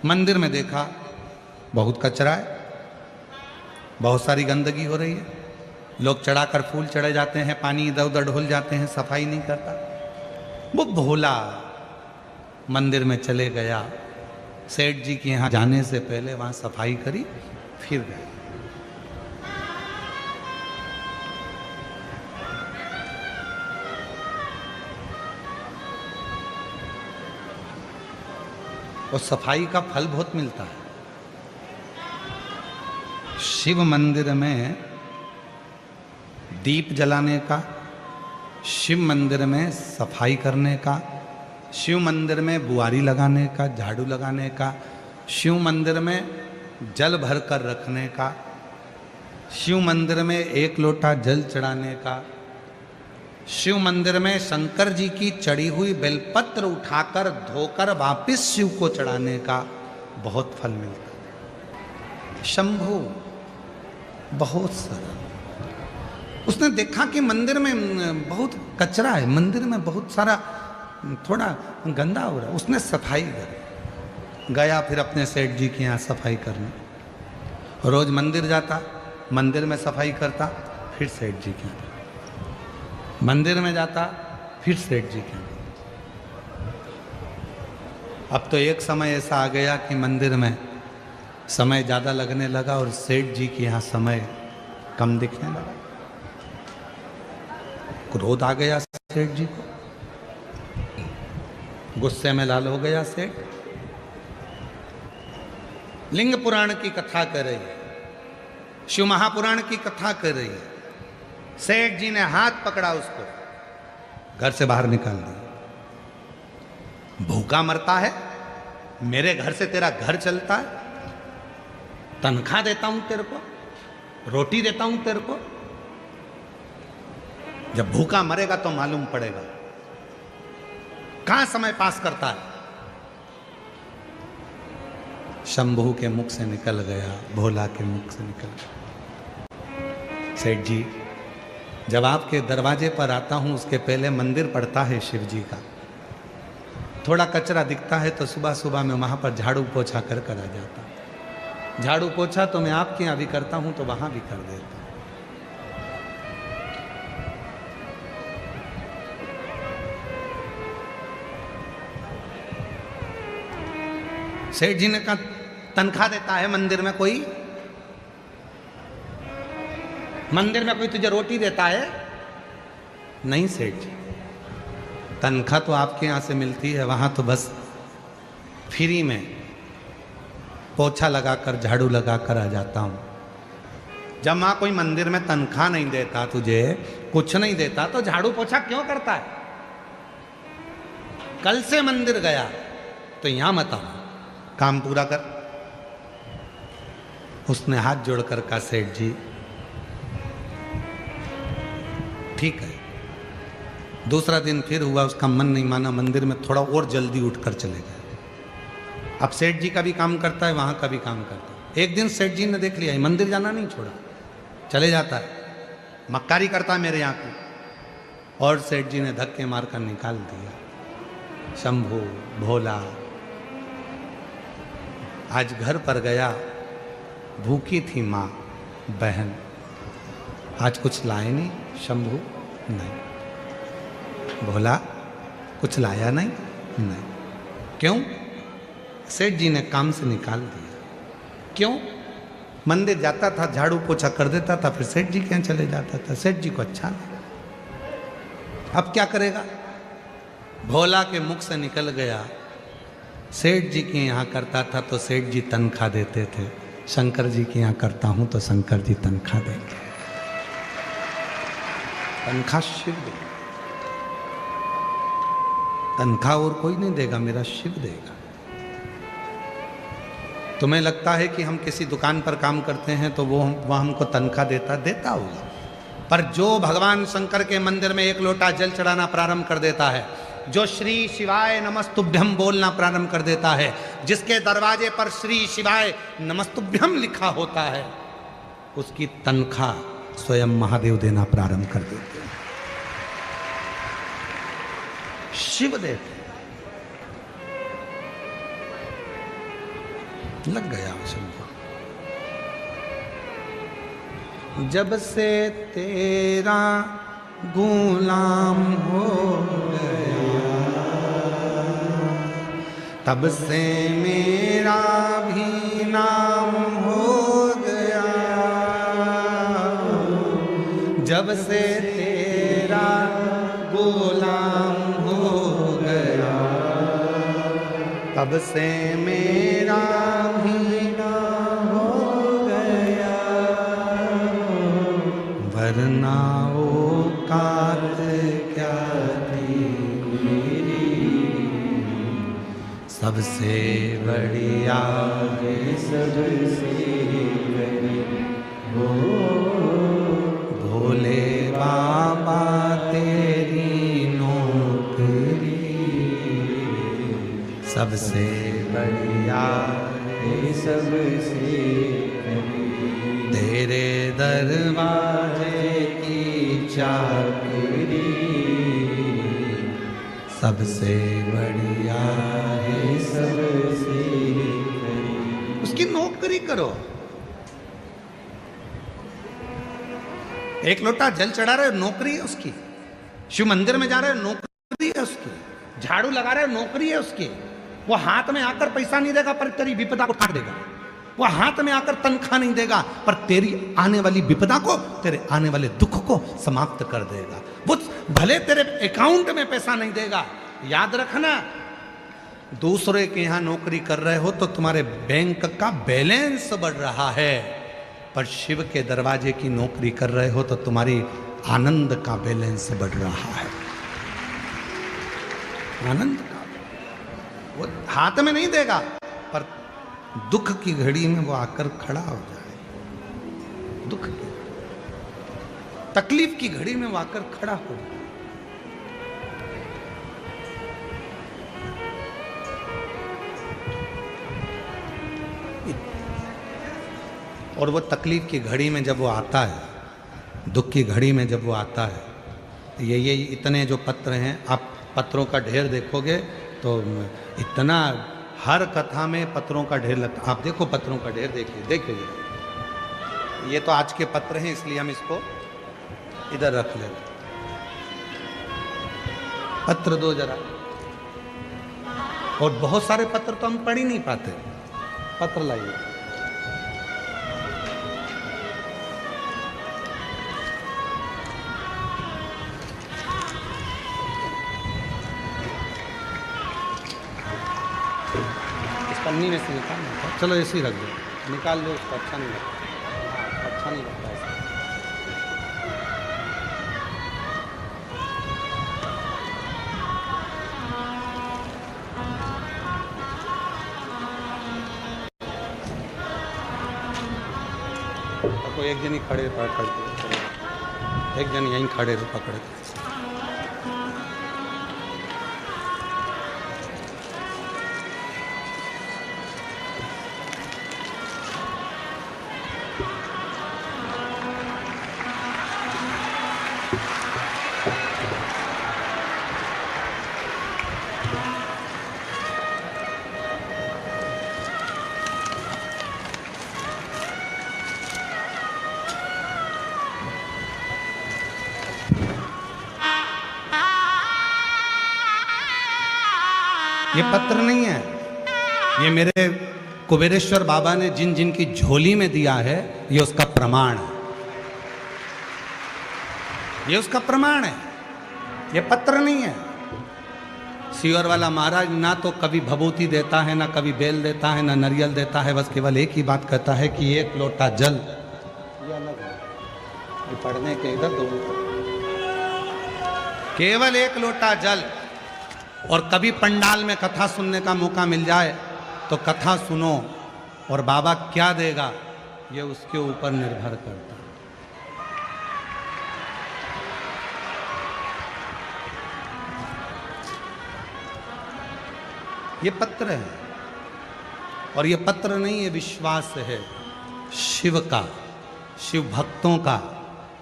A: मंदिर में देखा बहुत कचरा है, बहुत सारी गंदगी हो रही है। लोग चढ़ाकर फूल चढ़े जाते हैं, पानी इधर उधर ढुल जाते हैं, सफाई नहीं करता। वो भोला मंदिर में चले गया, सेठ जी के यहाँ जाने से पहले वहाँ सफाई करी, फिर गया। और सफाई का फल बहुत मिलता है। शिव मंदिर में दीप जलाने का, शिव मंदिर में सफाई करने का, शिव मंदिर में बुआरी लगाने का, झाड़ू लगाने का, शिव मंदिर में जल भर कर रखने का, शिव मंदिर में एक लोटा जल चढ़ाने का, शिव मंदिर में शंकर जी की चढ़ी हुई बेलपत्र उठाकर धोकर वापिस शिव को चढ़ाने का बहुत फल मिलता है। शंभू बहुत सरल, उसने देखा कि मंदिर में बहुत कचरा है, मंदिर में बहुत सारा थोड़ा गंदा हो रहा है। उसने सफाई करी, गया फिर अपने सेठ जी के यहाँ सफाई करने। रोज मंदिर जाता, मंदिर में सफाई करता, फिर सेठ जी के यहाँ, मंदिर में जाता, फिर सेठ जी के यहाँ। अब तो एक समय ऐसा आ गया कि मंदिर में समय ज़्यादा लगने लगा और सेठ जी के यहाँ समय कम दिखने लगा। क्रोध आ गया सेठ जी को, गुस्से में लाल हो गया सेठ। लिंग पुराण की कथा कर रही है, शिव महापुराण की कथा कर रही है। सेठ जी ने हाथ पकड़ा उसको, घर से बाहर निकाल दिया। भूखा मरता है, मेरे घर से तेरा घर चलता है, तनख्वाह देता हूं तेरे को, रोटी देता हूं तेरे को, जब भूखा मरेगा तो मालूम पड़ेगा कहां समय पास करता है। शंभू के मुख से निकल गया, भोला के मुख से निकल गया। सेठ जी, जब आपके दरवाजे पर आता हूं उसके पहले मंदिर पड़ता है शिव जी का, थोड़ा कचरा दिखता है तो सुबह सुबह मैं वहां पर झाड़ू पोछा कर आ जाता। झाड़ू पोछा तो मैं आपके यहाँ भी करता हूं तो वहां भी कर देता। सेठ जी ने कहा तनख्वाह देता है मंदिर में कोई? मंदिर में कोई तुझे रोटी देता है? नहीं सेठ जी, तनख्वाह तो आपके यहाँ से मिलती है, वहाँ तो बस फ्री में पोछा लगाकर झाड़ू लगाकर आ जाता हूँ। जब वहाँ कोई मंदिर में तनख्वाह नहीं देता, तुझे कुछ नहीं देता, तो झाड़ू पोछा क्यों करता है? कल से मंदिर गया तो यहाँ मत आना, काम पूरा कर। उसने हाथ जोड़कर कहा सेठ जी ठीक है। दूसरा दिन फिर हुआ, उसका मन नहीं माना, मंदिर में थोड़ा और जल्दी उठकर चले गए। अब सेठ जी का भी काम करता है, वहां का भी काम करता है। एक दिन सेठ जी ने देख लिया मंदिर जाना नहीं छोड़ा, चले जाता है, मक्कारी करता है मेरे यहाँ की, और सेठ जी ने धक्के मारकर निकाल दिया। शंभू भोला आज घर पर गया, भूखी थी माँ बहन, आज कुछ लाए नहीं। शंभू नहीं। भोला कुछ लाया नहीं? नहीं। क्यों? सेठ जी ने काम से निकाल दिया। क्यों? मंदिर जाता था, झाड़ू पोछा कर देता था, फिर सेठ जी के यहाँ चले जाता था। सेठ जी को अच्छा नहीं। अब क्या करेगा? भोला के मुख से निकल गया, सेठ जी के यहाँ करता था तो सेठ जी तनख्वाह देते थे, शंकर जी के यहाँ करता हूं तो शंकर जी तनख्वाह देंगे। तनख्वाह शिव देगा, तनख्वाह और कोई नहीं देगा, मेरा शिव देगा। तुम्हें लगता है कि हम किसी दुकान पर काम करते हैं तो वो हमको तनख्वाह देता होगा, पर जो भगवान शंकर के मंदिर में एक लोटा जल चढ़ाना प्रारंभ कर देता है, जो श्री शिवाय नमस्तुभ्यम बोलना प्रारंभ कर देता है, जिसके दरवाजे पर श्री शिवाय नमस्तुभ्यम लिखा होता है, उसकी तनख्वाह स्वयं महादेव देना प्रारंभ कर देते हैं। शिव देते लग गया शंकर। जब से तेरा गुलाम हो गया, तब से मेरा भी नाम हो गया। जब से तेरा गुलाम हो गया, तब से मेरा भी नाम हो गया। वरना औकात क्या थी मेरी, सबसे बढ़िया है सबसे बड़ी हो भोले बाबा तेरी नौकरी, सबसे बढ़िया है सबसे तेरे दरवाजे की चाकरी, सबसे बढ़िया है सबसे बढ़िया। उसकी नौकरी करो। एक लोटा जल चढ़ा रहे हो, नौकरी है उसकी। शिव मंदिर में जा रहे हो, नौकरी है उसकी। झाड़ू लगा रहे हो, नौकरी है उसकी। वो हाथ में आकर पैसा नहीं देगा पर तेरी विपदा को काट देगा। वो हाथ में आकर तनख्वाह नहीं देगा पर तेरी आने वाली विपदा को, तेरे आने वाले दुख को समाप्त कर देगा। वो भले तेरे अकाउंट में पैसा नहीं देगा, याद रखना, दूसरे के यहां नौकरी कर रहे हो तो तुम्हारे बैंक का बैलेंस बढ़ रहा है, पर शिव के दरवाजे की नौकरी कर रहे हो तो तुम्हारी आनंद का बैलेंस बढ़ रहा है। आनंद का वो हाथ में नहीं देगा पर दुख की घड़ी में वो आकर खड़ा हो जाए। दुख की तकलीफ की घड़ी में वो आकर खड़ा हो जाए। और वो तकलीफ की घड़ी में जब वो आता है, दुख की घड़ी में जब वो आता है, ये इतने जो पत्र हैं, आप पत्रों का ढेर देखोगे तो इतना, हर कथा में पत्रों का ढेर लगता। आप देखो पत्रों का ढेर, देखिए ये तो आज के पत्र हैं इसलिए हम इसको इधर रख लेते। पत्र दो जरा, और बहुत सारे पत्र तो हम पढ़ ही नहीं पाते। पत्र लाइए। पन्नी में से निकाल, चलो ऐसे ही रख दो, निकाल दो उसको, अच्छा नहीं लगता। हाँ, अच्छा नहीं लगता ऐसा। तो एक जन ही खड़े पकड़ दो, एक जन यहीं खड़े पकड़े। ये पत्र नहीं है, ये मेरे कुबेरेश्वर बाबा ने जिन जिन की झोली में दिया है, ये उसका प्रमाण है, ये उसका प्रमाण है, ये पत्र नहीं है। सीवर वाला महाराज ना तो कभी भभूति देता है, ना कभी बेल देता है, ना नारियल देता है, बस केवल एक ही बात कहता है कि एक लोटा जल, ये अलग है, ये पढ़ने के इधर दो, केवल एक लोटा जल। और कभी पंडाल में कथा सुनने का मौका मिल जाए तो कथा सुनो, और बाबा क्या देगा ये उसके ऊपर निर्भर करता है। ये पत्र है, और ये पत्र नहीं, ये विश्वास है शिव का, शिव भक्तों का।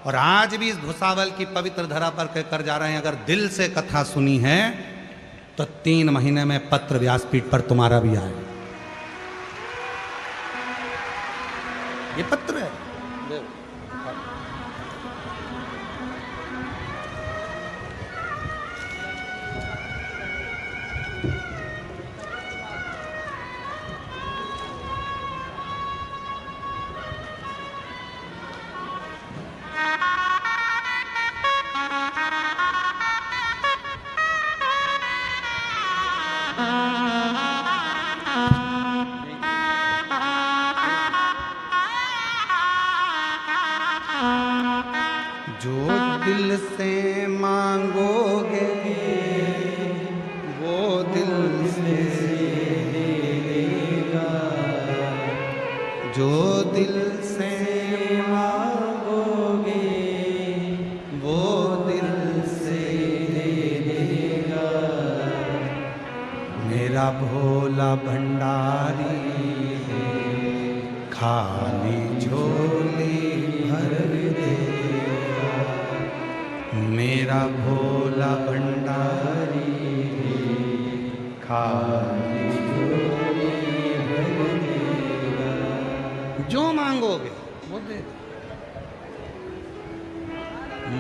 A: और आज भी इस भुसावल की पवित्र धरा पर कहकर जा रहे हैं, अगर दिल से कथा सुनी है तो 3 महीने में पत्र व्यासपीठ पर तुम्हारा भी आए। ये पत्र है। जो दिल से मांगोगे वो दिल से देगा, जो दिल से मांगोगे वो दिल से देगा। मेरा भोला भंडारी है, खाली झोली भर देगा। मेरा भोला भंडारी खाली झोली भर देगा। जो मांगोगे वो देगा।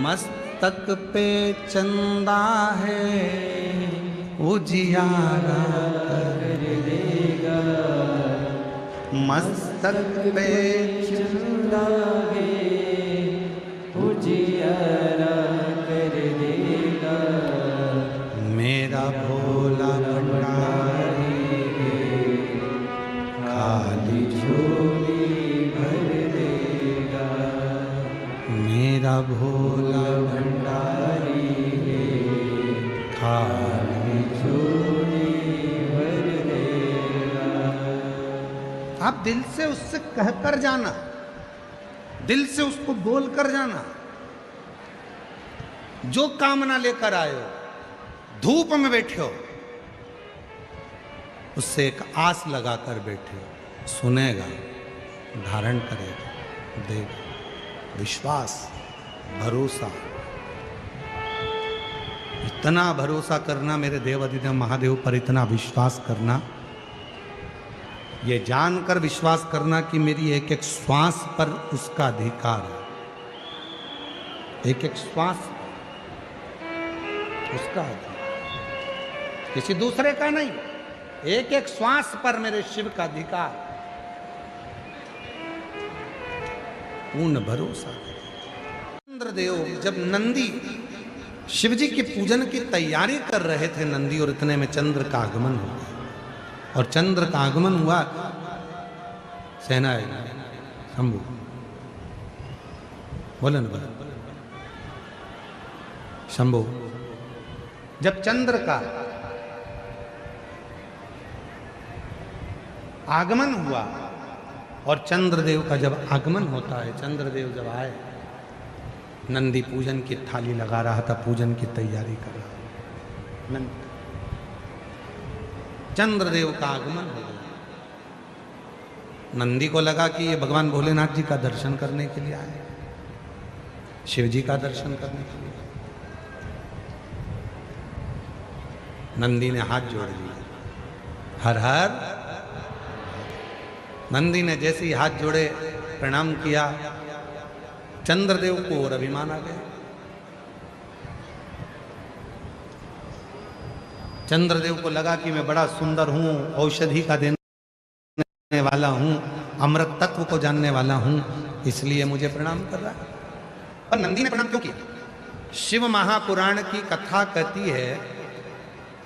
A: मस्तक पे चंदा है उजियारा कर देगा। मस्तक पे चंदा है उजियारा कर देगा। मेरा भोला भंडारी खाली झोली भर देगा। मेरा भोला भंडारी खाली झोली भर देगा। आप दिल से उससे कहकर जाना, दिल से उसको बोल कर जाना। जो कामना लेकर आए हो, धूप में बैठे हो, उससे एक आस लगाकर बैठे हो, सुनेगा, धारण करेगा, देगा। विश्वास, भरोसा, इतना भरोसा करना मेरे देव अधिदेव महादेव पर, इतना विश्वास करना, ये जानकर विश्वास करना कि मेरी एक एक श्वास पर उसका अधिकार है। एक एक श्वास उसका अधिकार, किसी दूसरे का नहीं। एक एक श्वास पर मेरे शिव का अधिकार। पूर्ण भरोसा। चंद्रदेव जब नंदी शिव जी के पूजन की तैयारी कर रहे थे नंदी, और इतने में चंद्र का आगमन हो गया। और चंद्र का आगमन हुआ, सेना शंभु बोलन बोलन शंभु। जब चंद्र का आगमन हुआ, और चंद्रदेव का जब आगमन होता है, चंद्रदेव जब आए, नंदी पूजन की थाली लगा रहा था, पूजन की तैयारी कर रहा था। चंद्रदेव का आगमन हो गया। नंदी को लगा कि ये भगवान भोलेनाथ जी का दर्शन करने के लिए आए, शिव जी का दर्शन करने के लिए। नंदी ने हाथ जोड़ लिए, हर हर। नंदी ने जैसे ही हाथ जोड़े, प्रणाम किया, चंद्रदेव को और अभिमान आ गया। चंद्रदेव को लगा कि मैं बड़ा सुंदर हूं, औषधि का देने वाला हूँ, अमृत तत्व को जानने वाला हूँ, इसलिए मुझे प्रणाम कर रहा है। पर नंदी ने प्रणाम क्यों किया? शिव महापुराण की कथा कहती है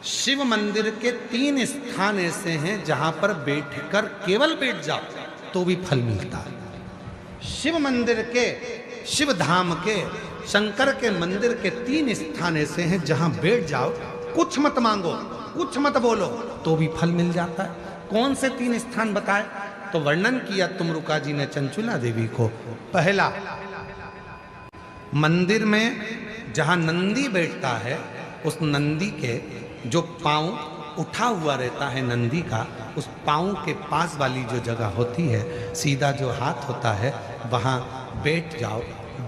A: शिव मंदिर के 3 स्थान ऐसे हैं जहां पर बैठकर केवल बैठ जाओ तो भी फल मिलता है। शिव मंदिर के, शिव धाम के, शंकर के मंदिर के 3 स्थान ऐसे हैं जहां बैठ जाओ, कुछ मत मांगो, कुछ मत बोलो तो भी फल मिल जाता है। कौन से 3 स्थान बताए? तो वर्णन किया तुमरुका जी ने चंचुला देवी को। पहला, मंदिर में जहां नंदी बैठता है, उस नंदी के जो पांव उठा हुआ रहता है नंदी का, उस पांव के पास वाली जो जगह होती है, सीधा जो हाथ होता है, वहां बैठ जाओ,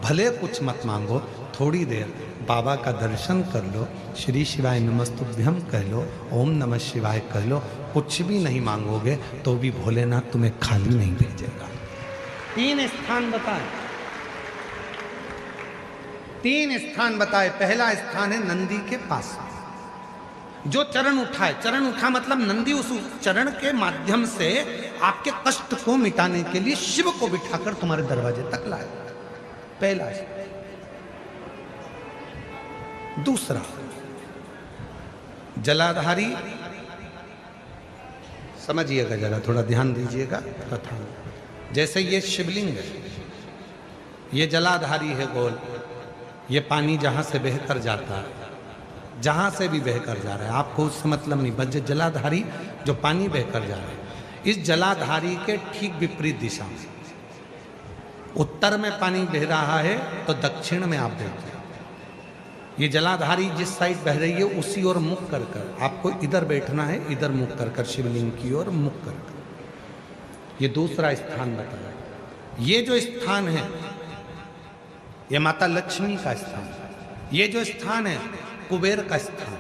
A: भले कुछ मत मांगो, थोड़ी देर बाबा का दर्शन कर लो, श्री शिवाय नमस्तुभ्यम कह लो, ओम नमः शिवाय कह लो, कुछ भी नहीं मांगोगे तो भी भोलेनाथ तुम्हें खाली नहीं भेजेगा। 3 स्थान बताए, 3 स्थान बताए। पहला स्थान है नंदी के पास, जो चरण उठाए, चरण उठा मतलब नंदी उस चरण के माध्यम से आपके कष्ट को मिटाने के लिए शिव को बिठाकर तुम्हारे दरवाजे तक लाए। पहला। दूसरा, जलाधारी, समझिएगा जरा, थोड़ा ध्यान दीजिएगा कथा। जैसे ये शिवलिंग है, ये जलाधारी है गोल, ये पानी जहां से बहकर जाता है, जहां से भी बहकर जा रहा है, आपको उससे मतलब नहीं, बस जलाधारी जो पानी बहकर जा रहा है, इस जलाधारी के ठीक विपरीत दिशा में, उत्तर में पानी बह रहा है तो दक्षिण में आप देखिए, ये जलाधारी जिस साइड बह रही है उसी ओर मुख कर कर आपको इधर बैठना है, इधर मुख कर कर शिवलिंग की ओर मुख कर कर। ये दूसरा स्थान बताया। ये जो स्थान है ये माता लक्ष्मी का स्थान, ये जो स्थान है कुबेर का स्थान,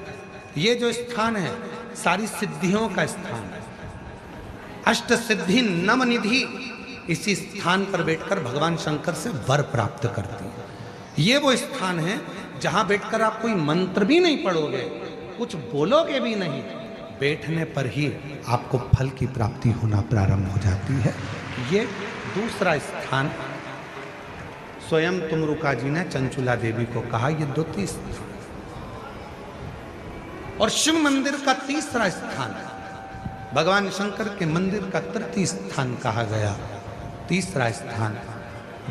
A: ये जो स्थान है सारी सिद्धियों का स्थान है, अष्ट सिद्धि नवनिधि इसी स्थान पर बैठकर भगवान शंकर से वर प्राप्त करती है। ये वो स्थान है जहां बैठकर आप कोई मंत्र भी नहीं पढ़ोगे, कुछ बोलोगे भी नहीं, बैठने पर ही आपको फल की प्राप्ति होना प्रारंभ हो जाती है। ये दूसरा स्थान स्वयं तुमरुका जी ने चंचुला देवी को कहा, ये द्वितीय स्थान। और शिव मंदिर का तीसरा स्थान भगवान शंकर के मंदिर का तृतीय स्थान कहा गया। तीसरा स्थान,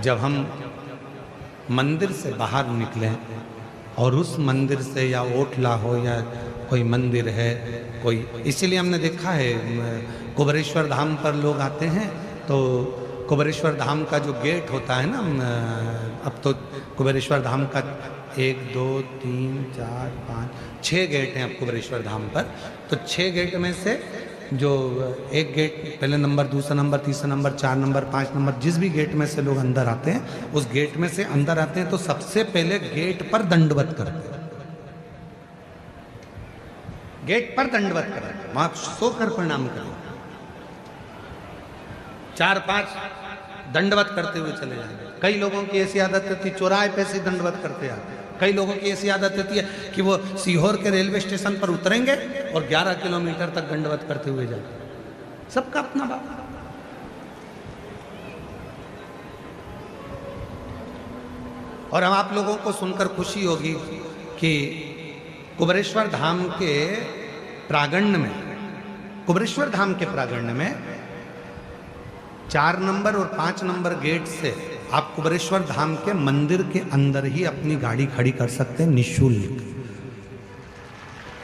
A: जब हम मंदिर से बाहर निकलें और उस मंदिर से या ओटला हो या कोई मंदिर है कोई, इसीलिए हमने देखा है कुबेरेश्वर धाम पर लोग आते हैं तो कुबेरेश्वर धाम का जो गेट होता है ना, अब तो कुबेरेश्वर धाम का 1 2 3 4 5 6 गेट हैं अब कुबेरेश्वर धाम पर। तो 6 गेट में से जो एक गेट, पहले नंबर, दूसरा नंबर, तीसरा नंबर, 4 नंबर, 5 नंबर, जिस भी गेट में से लोग अंदर आते हैं, उस गेट में से अंदर आते हैं तो सबसे पहले गेट पर दंडवत करते हैं, गेट पर दंडवत करें, वहां सोकर प्रणाम करें, 4-5 दंडवत करते हुए चले जाएंगे। कई लोगों की ऐसी आदत होती है चौराहे पे से दंडवत करते आते, कई लोगों की ऐसी आदत होती है कि वो सीहोर के रेलवे स्टेशन पर उतरेंगे और 11 किलोमीटर तक दंडवत करते हुए जाते। सबका अपना बात। और हम आप लोगों को सुनकर खुशी होगी कि कुबेरेश्वर धाम के प्रांगण में, कुबेरेश्वर धाम के प्रांगण में 4 नंबर और 5 नंबर गेट से आप कुबेरेश्वर धाम के मंदिर के अंदर ही अपनी गाड़ी खड़ी कर सकते हैं निःशुल्क।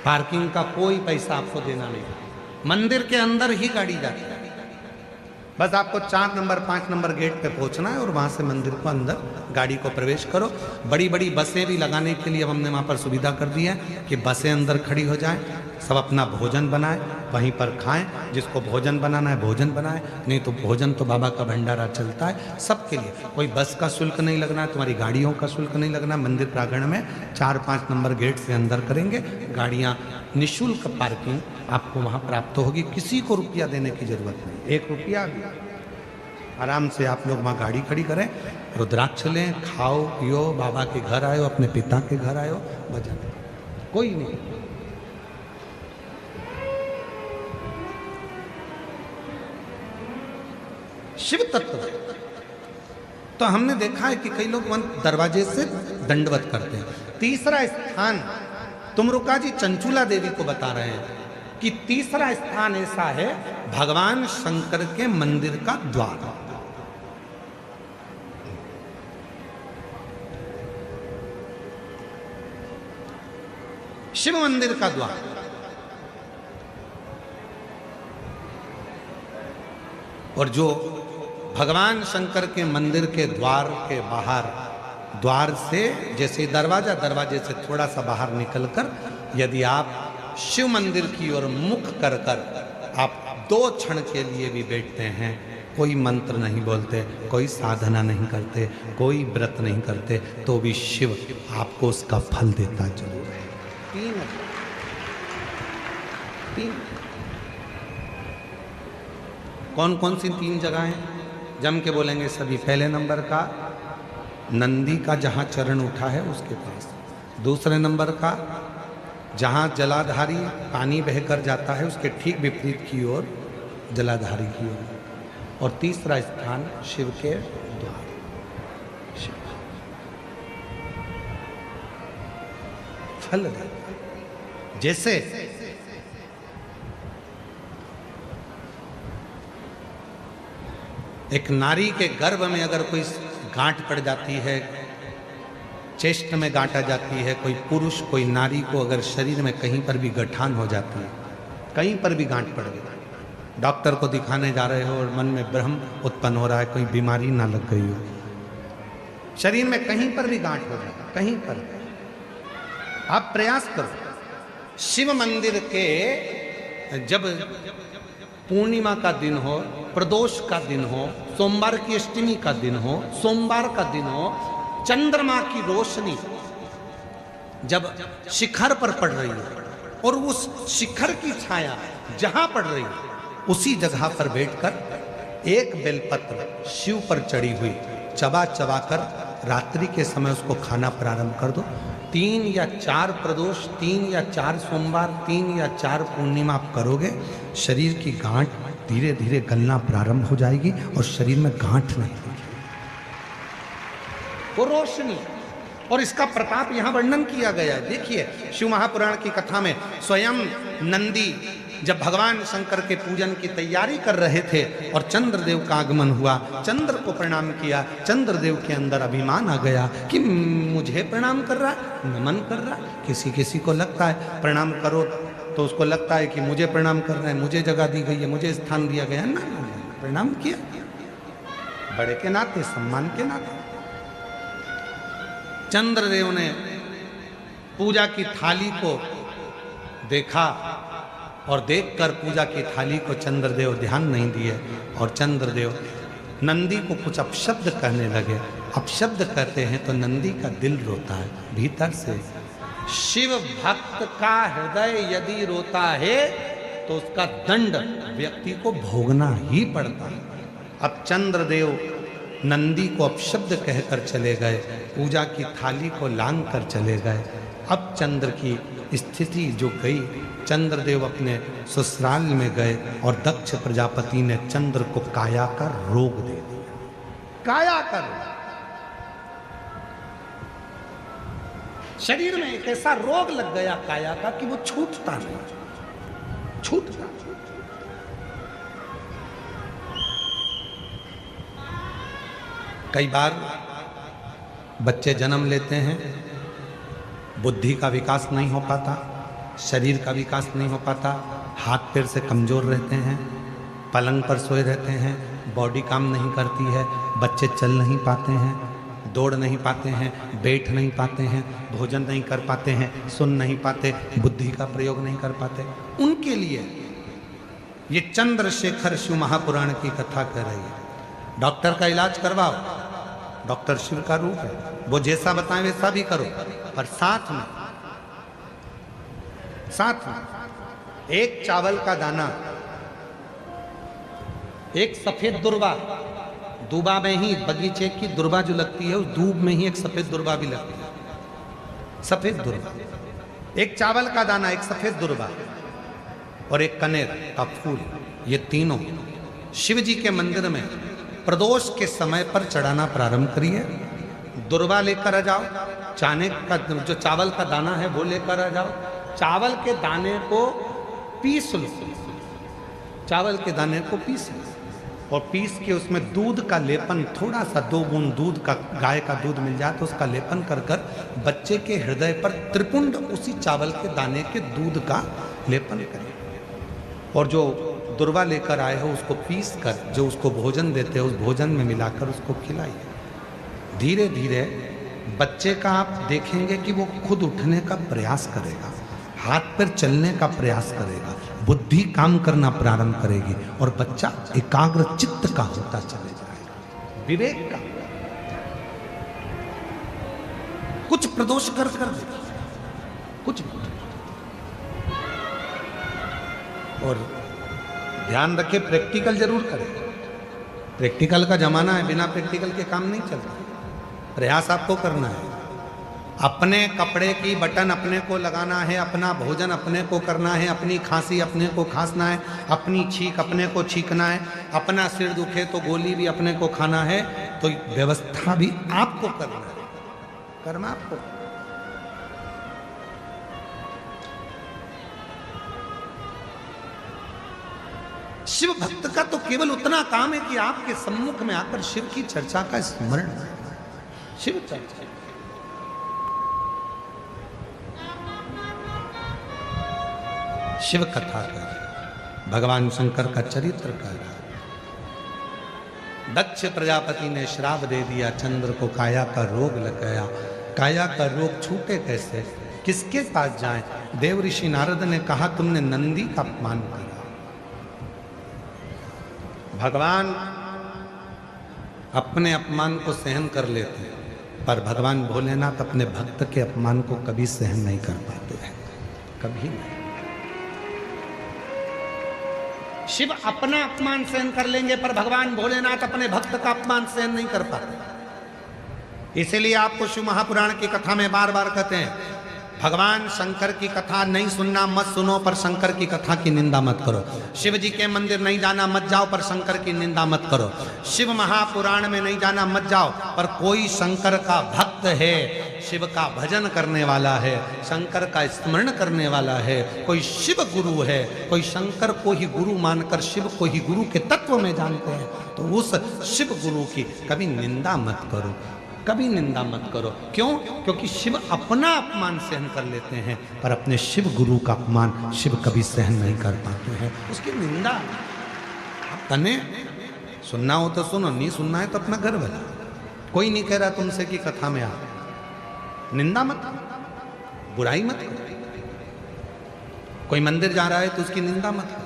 A: पार्किंग का कोई पैसा आपको देना नहीं, मंदिर के अंदर ही गाड़ी जाती है। बस आपको 4 नंबर 5 नंबर गेट पे पहुंचना है और वहां से मंदिर को अंदर गाड़ी को प्रवेश करो। बड़ी बड़ी बसें भी लगाने के लिए हमने वहां पर सुविधा कर दी है कि बसें अंदर खड़ी हो जाएं, सब अपना भोजन बनाए, वहीं पर खाएं, जिसको भोजन बनाना है भोजन बनाए, नहीं तो भोजन तो बाबा का भंडारा चलता है सबके लिए। कोई बस का शुल्क नहीं लगना है, तुम्हारी गाड़ियों का शुल्क नहीं लगना। मंदिर प्रांगण में 4-5 नंबर गेट से अंदर करेंगे, गाड़ियाँ निःशुल्क पार्किंग आपको वहाँ प्राप्त होगी, किसी को रुपया देने की जरूरत नहीं, 1 रुपया भी। आराम से आप लोग वहाँ गाड़ी खड़ी करें, रुद्राक्ष लें, खाओ पियो, बाबा के घर आयो, अपने पिता के घर आयो, भजन, कोई नहीं। शिव तत्व। तो हमने देखा है कि कई लोग दरवाजे से दंडवत करते हैं। तीसरा स्थान तुमरुका जी चंचूला देवी को बता रहे हैं कि तीसरा स्थान ऐसा है भगवान शंकर के मंदिर का द्वार। शिव मंदिर का द्वार। और जो भगवान शंकर के मंदिर के द्वार के बाहर, द्वार से जैसे दरवाजे से थोड़ा सा बाहर निकलकर यदि आप शिव मंदिर की ओर मुख कर आप 2 क्षण के लिए भी बैठते हैं, कोई मंत्र नहीं बोलते, कोई साधना नहीं करते, कोई व्रत नहीं करते, तो भी शिव आपको उसका फल देता जरूर है। 3 कौन कौन सी 3 जगह हैं जम के बोलेंगे सभी। पहले नंबर का नंदी का जहाँ चरण उठा है उसके पास। दूसरे नंबर का जहाँ जलाधारी पानी बहकर जाता है उसके ठीक विपरीत की ओर जलाधारी की ओर। और तीसरा स्थान शिव के द्वार। फल जैसे एक नारी के गर्भ में अगर कोई गांठ पड़ जाती है, चेस्ट में गांठ आ जाती है, कोई पुरुष कोई नारी को अगर शरीर में कहीं पर भी गठान हो जाती है, कहीं पर भी गांठ पड़ गई, डॉक्टर को दिखाने जा रहे हो और मन में भ्रम उत्पन्न हो रहा है कोई बीमारी ना लग गई हो, शरीर में कहीं पर भी गांठ हो जाए, कहीं पर आप प्रयास करो। शिव मंदिर के जब पूर्णिमा का दिन हो, प्रदोष का दिन हो, सोमवार की अष्टमी का दिन हो, सोमवार का दिन हो, चंद्रमा की रोशनी जब शिखर पर पड़ रही है और उस शिखर की छाया जहां पड़ रही है उसी जगह पर बैठकर एक बेलपत्र शिव पर चढ़ी हुई चबा चबा कर रात्रि के समय उसको खाना प्रारंभ कर दो। 3 या 4 प्रदोष, 3 या 4 सोमवार, 3 या 4 पूर्णिमा आप करोगे, शरीर की गांठ धीरे धीरे गलना प्रारंभ हो जाएगी और शरीर में गांठ नहीं होगी। वो रोशनी और इसका प्रताप यहाँ वर्णन किया गया है। देखिए शिव महापुराण की कथा में स्वयं नंदी जब भगवान शंकर के पूजन की तैयारी कर रहे थे और चंद्रदेव का आगमन हुआ, चंद्र को प्रणाम किया, चंद्रदेव के अंदर अभिमान आ गया कि मुझे प्रणाम कर रहा है, नमन कर रहा है। किसी किसी को लगता है प्रणाम करो तो उसको लगता है कि मुझे प्रणाम कर रहे हैं, मुझे जगह दी गई है, मुझे स्थान दिया गया है। ना, प्रणाम किया बड़े के नाते, सम्मान के नाते। चंद्रदेव ने पूजा की थाली को देखा और देखकर पूजा की थाली को चंद्रदेव ध्यान नहीं दिए और चंद्रदेव नंदी को कुछ अपशब्द कहने लगे। अपशब्द कहते हैं तो नंदी का दिल रोता है भीतर से। शिव भक्त का हृदय यदि रोता है तो उसका दंड व्यक्ति को भोगना ही पड़ता है। अब चंद्रदेव नंदी को अपशब्द कहकर चले गए, पूजा की थाली को लांग कर चले गए। अब चंद्र की स्थिति जो गई, चंद्रदेव अपने ससुराल में गए और दक्ष प्रजापति ने चंद्र को काया का रोग दे दिया। काया का रोग, शरीर में एक ऐसा रोग लग गया काया का कि वो छूटता नहीं, छूटता। कई बार बच्चे जन्म लेते हैं, बुद्धि का विकास नहीं हो पाता, शरीर का विकास नहीं हो पाता, हाथ पैर से कमज़ोर रहते हैं, पलंग पर सोए रहते हैं, बॉडी काम नहीं करती है, बच्चे चल नहीं पाते हैं, दौड़ नहीं पाते हैं, बैठ नहीं पाते हैं, भोजन नहीं कर पाते हैं, सुन नहीं पाते, बुद्धि का प्रयोग नहीं कर पाते। उनके लिए ये चंद्रशेखर शिव महापुराण की कथा कह रही है। डॉक्टर का इलाज करवाओ, डॉक्टर शिव का रूप है, वो जैसा बताएं वैसा भी करो, पर साथ में एक चावल का दाना, एक सफेद दुर्वा, दूबा में ही बगीचे की दुर्वा जो लगती है उस दूब में ही एक सफेद दुर्वा भी लगती है, सफेद दुर्वा, एक चावल का दाना, एक सफेद दुर्वा और एक कनेर का फूल, ये तीनों शिव जी के मंदिर में प्रदोष के समय पर चढ़ाना प्रारंभ करिए। दुर्वा लेकर आ जाओ, चाने का जो चावल का दाना है वो लेकर आ जाओ। चावल के दाने को पीस लो, चावल के दाने को पीस लो और पीस के उसमें दूध का लेपन, थोड़ा सा 2 बूंद दूध का, गाय का दूध मिल जाए तो उसका लेपन कर कर बच्चे के हृदय पर त्रिपुंड उसी चावल के दाने के दूध का लेपन करें। और जो दुर्वा लेकर आए हो उसको पीस कर जो उसको भोजन देते हो उस भोजन में मिलाकर उसको खिलाइए। धीरे धीरे बच्चे का आप देखेंगे कि वो खुद उठने का प्रयास करेगा, हाथ पर चलने का प्रयास करेगा, बुद्धि काम करना प्रारंभ करेगी और बच्चा एकाग्र चित्त का होता चले जाएगा, विवेक का। कुछ प्रदोष कर दे, कुछ। और ध्यान रखे, प्रैक्टिकल जरूर करें। प्रैक्टिकल का जमाना है, बिना प्रैक्टिकल के काम नहीं चलता। प्रयास आपको करना है। अपने कपड़े की बटन अपने को लगाना है, अपना भोजन अपने को करना है, अपनी खांसी अपने को खांसना है, अपनी छींक अपने को छींकना है, अपना सिर दुखे तो गोली भी अपने को खाना है। तो व्यवस्था भी आपको करना है, कर्म आपको। शिव भक्त का तो केवल उतना काम है कि आपके सम्मुख में आकर शिव की चर्चा का स्मरण, शिव चर्चा, शिव कथा कर, भगवान शंकर का चरित्र कर। दक्ष प्रजापति ने श्राप दे दिया, चंद्र को काया का रोग लग गया। काया का रोग छूटे कैसे, किसके पास जाएं? देव ऋषि नारद ने कहा तुमने नंदी का अपमान किया। भगवान अपने अपमान को सहन कर लेते हैं, पर भगवान भोलेनाथ अपने भक्त के अपमान को कभी सहन नहीं कर पाते हैं, कभी नहीं। शिव अपना अपमान सहन कर लेंगे, पर भगवान भोलेनाथ अपने भक्त का अपमान सहन नहीं कर पाते। इसीलिए आपको शिव महापुराण की कथा में बार बार कहते हैं, भगवान शंकर की कथा नहीं सुनना मत सुनो, पर शंकर की कथा की निंदा मत करो। शिव जी के मंदिर नहीं जाना मत जाओ, पर शंकर की निंदा मत करो। शिव महापुराण में नहीं जाना मत जाओ, पर कोई शंकर का भक्त है, शिव का भजन करने वाला है, शंकर का स्मरण करने वाला है, कोई शिव गुरु है, कोई शंकर को ही गुरु मानकर शिव को ही गुरु के तत्व में जानते हैं, तो उस शिव गुरु की कभी निंदा मत करो, कभी निंदा मत करो। क्यों? क्योंकि शिव अपना अपमान सहन कर लेते हैं, पर अपने शिव गुरु का अपमान शिव कभी सहन नहीं कर पाते हैं। उसकी निंदा तने सुनना हो तो सुनो, नहीं सुनना है तो अपना घर बजा। कोई नहीं कह रहा तुमसे कि कथा में आ, निंदा मत करो, बुराई मत करो। कोई मंदिर जा रहा है तो उसकी निंदा मत करो।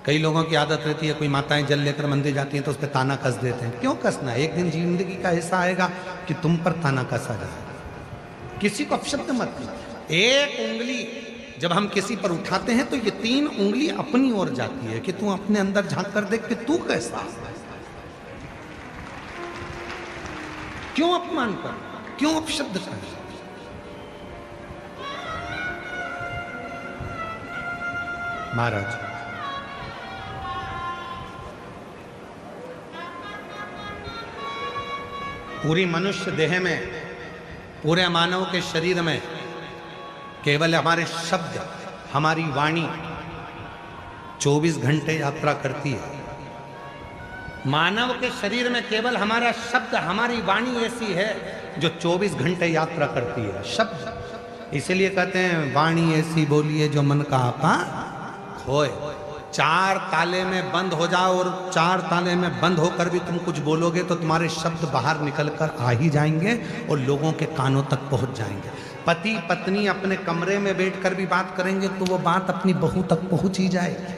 A: कई लोगों की आदत रहती है, कोई माताएं जल लेकर मंदिर जाती हैं तो उस पर ताना कस देते हैं। क्यों कसना? एक दिन जिंदगी का ऐसा आएगा कि तुम पर ताना कसा जाएगा। किसी को अपशब्द मत करो। एक उंगली जब हम किसी पर उठाते हैं तो ये 3 उंगली अपनी ओर जाती है कि तू अपने अंदर झांक कर देख कि तू कैसा। क्यों अपमान कर, क्यों अपशब्द कर? महाराज पूरी मनुष्य देह में, पूरे मानव के शरीर में केवल हमारे शब्द, हमारी वाणी 24 घंटे यात्रा करती है। मानव के शरीर में केवल हमारा शब्द, हमारी वाणी ऐसी है जो 24 घंटे यात्रा करती है। शब्द, इसलिए कहते हैं वाणी ऐसी बोलिए जो मन का आपा खोए। 4 ताले में बंद हो जाओ और 4 ताले में बंद होकर भी तुम कुछ बोलोगे तो तुम्हारे शब्द बाहर निकलकर आ ही जाएंगे और लोगों के कानों तक पहुंच जाएंगे। पति पत्नी अपने कमरे में बैठकर भी बात करेंगे तो वो बात अपनी बहू तक पहुंच ही जाएगी,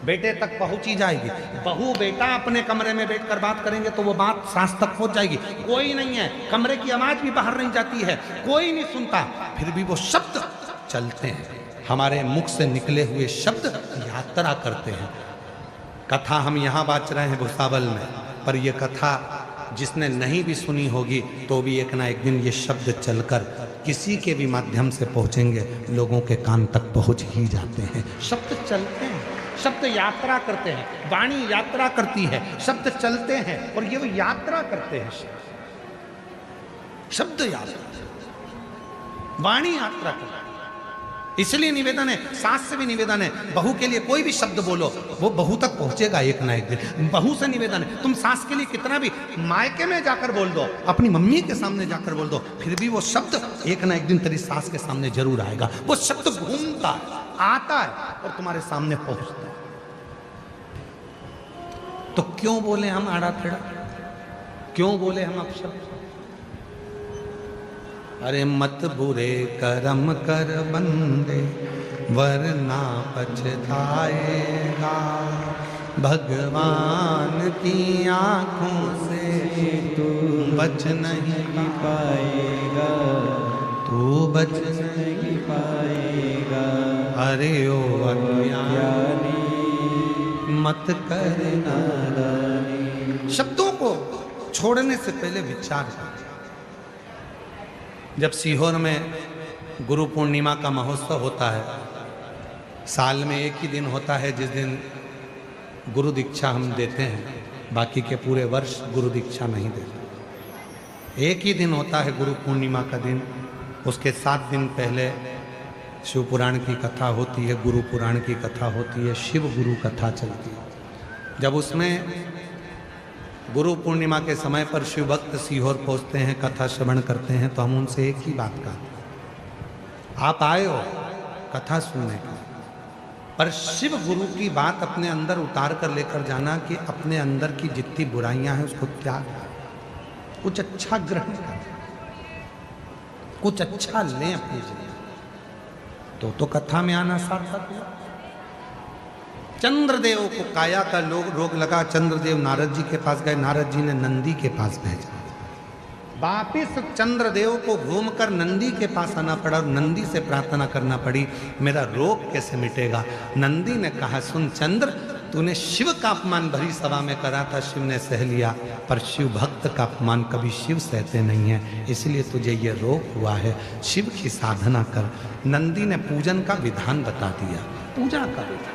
A: बेटे तक पहुंच ही जाएगी। बहू बेटा अपने कमरे में बैठकर बात करेंगे तो वो बात सास तक पहुंच जाएगी। कोई नहीं है, कमरे की आवाज भी बाहर नहीं जाती है, कोई नहीं सुनता, फिर भी वो शब्द चलते हैं। हमारे मुख से निकले हुए शब्द यात्रा करते हैं। कथा हम यहाँ बाँच रहे हैं भुसावल में, पर यह कथा जिसने नहीं भी सुनी होगी तो भी एक ना एक दिन ये शब्द चलकर किसी के भी माध्यम से पहुँचेंगे, लोगों के कान तक पहुँच ही जाते हैं। शब्द चलते हैं। शब्द यात्रा करते हैं, वाणी यात्रा करती है, शब्द चलते हैं और ये वो यात्रा करते हैं। शब्द यात्रा, वाणी यात्रा करती है। इसलिए निवेदन है, सास से भी निवेदन है, बहू के लिए कोई भी शब्द बोलो वो बहू तक पहुंचेगा एक ना एक दिन। बहू से निवेदन है, तुम सास के लिए कितना भी मायके में जाकर बोल दो, अपनी मम्मी के सामने जाकर बोल दो, फिर भी वो शब्द एक ना एक दिन तेरी सास के सामने जरूर आएगा। वो शब्द घूमता है, आता है और तुम्हारे सामने पहुंचता है। तो क्यों बोले हम आड़ा टेढ़ा, क्यों बोले हम अपशब्द? अरे मत बुरे कर्म कर बंदे वरना पछताएगा, भगवान की आंखों से तू बच नहीं पाएगा, तू बच नहीं पाएगा। अरे ओ अज्ञानी मत करना। शब्दों को छोड़ने से पहले विचार कर। जब सीहोर में गुरु पूर्णिमा का महोत्सव होता है, साल में एक ही दिन होता है जिस दिन गुरु दीक्षा हम देते हैं, बाकी के पूरे वर्ष गुरु दीक्षा नहीं देते। एक ही दिन होता है गुरु पूर्णिमा का दिन, उसके 7 दिन पहले शिव पुराण की कथा होती है, गुरु पुराण की कथा होती है, शिव गुरु कथा चलती है। जब उसमें गुरु पूर्णिमा के समय पर शिव भक्त सीहोर पहुंचते हैं, कथा श्रवण करते हैं, तो हम उनसे एक ही बात कहते हैं, आप आए हो कथा सुनने के, पर शिव गुरु की बात अपने अंदर उतार कर लेकर जाना कि अपने अंदर की जितनी बुराइयां हैं उसको त्याग कर, कुछ अच्छा ग्रहण कर, कुछ अच्छा लें अपनी जिंदगी। तो कथा में आना सार्थक है। चंद्रदेव को काया का रोग लगा, चंद्रदेव नारद जी के पास गए, नारद जी ने नंदी के पास भेजा। वापिस चंद्रदेव को घूमकर नंदी के पास आना पड़ा और नंदी से प्रार्थना करना पड़ी, मेरा रोग कैसे मिटेगा। नंदी ने कहा, सुन चंद्र, तूने शिव का अपमान भरी सभा में करा था, शिव ने सह लिया, पर शिव भक्त का अपमान कभी शिव सहते नहीं है, इसलिए तुझे ये रोग हुआ है, शिव की साधना कर। नंदी ने पूजन का विधान बता दिया, पूजा का विधान।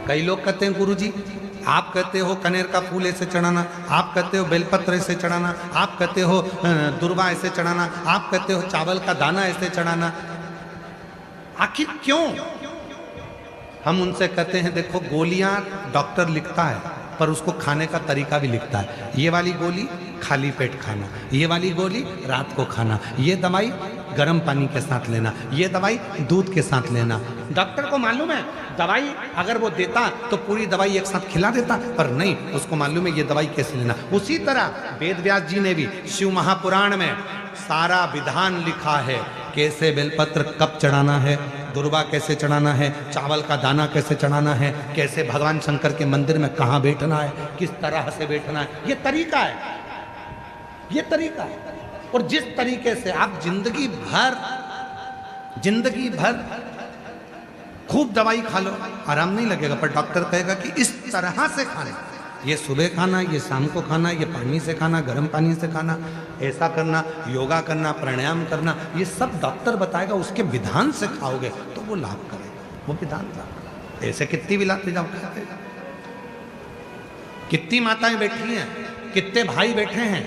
A: कई लोग कहते हैं गुरुजी, आप कहते हो कनेर का फूल ऐसे चढ़ाना, आप कहते हो बेलपत्र ऐसे चढ़ाना, आप कहते हो दुर्वा ऐसे चढ़ाना, आप कहते हो चावल का दाना ऐसे चढ़ाना, आखिर क्यों? हम उनसे कहते हैं, देखो गोलियां डॉक्टर लिखता है पर उसको खाने का तरीका भी लिखता है। ये वाली गोली खाली पेट खाना, ये वाली गोली रात को खाना, ये दवाई गर्म पानी के साथ लेना, ये दवाई दूध के साथ लेना। डॉक्टर को मालूम है दवाई अगर वो देता तो पूरी दवाई एक साथ खिला देता, पर नहीं, उसको मालूम है ये दवाई कैसे लेना। उसी तरह वेद व्यास जी ने भी शिव महापुराण में सारा विधान लिखा है, कैसे बेलपत्र कब चढ़ाना है, दुर्वा कैसे चढ़ाना है, चावल का दाना कैसे चढ़ाना है, कैसे भगवान शंकर के मंदिर में कहाँ बैठना है, किस तरह से बैठना है, ये तरीका है, ये तरीका है। और जिस तरीके से आप जिंदगी भर खूब दवाई खा लो, आराम नहीं लगेगा, पर डॉक्टर कहेगा कि इस तरह से खाना, ये सुबह खाना, ये शाम को खाना, ये पानी से खाना, गर्म पानी से खाना, ऐसा करना, योगा करना, प्राणायाम करना, ये सब डॉक्टर बताएगा, उसके विधान से खाओगे तो वो लाभ करेगा, वो विधान लाभ करेगा। ऐसे कितनी भी लाते जाओ खाते, कितनी माताएं बैठी हैं, कितने भाई बैठे हैं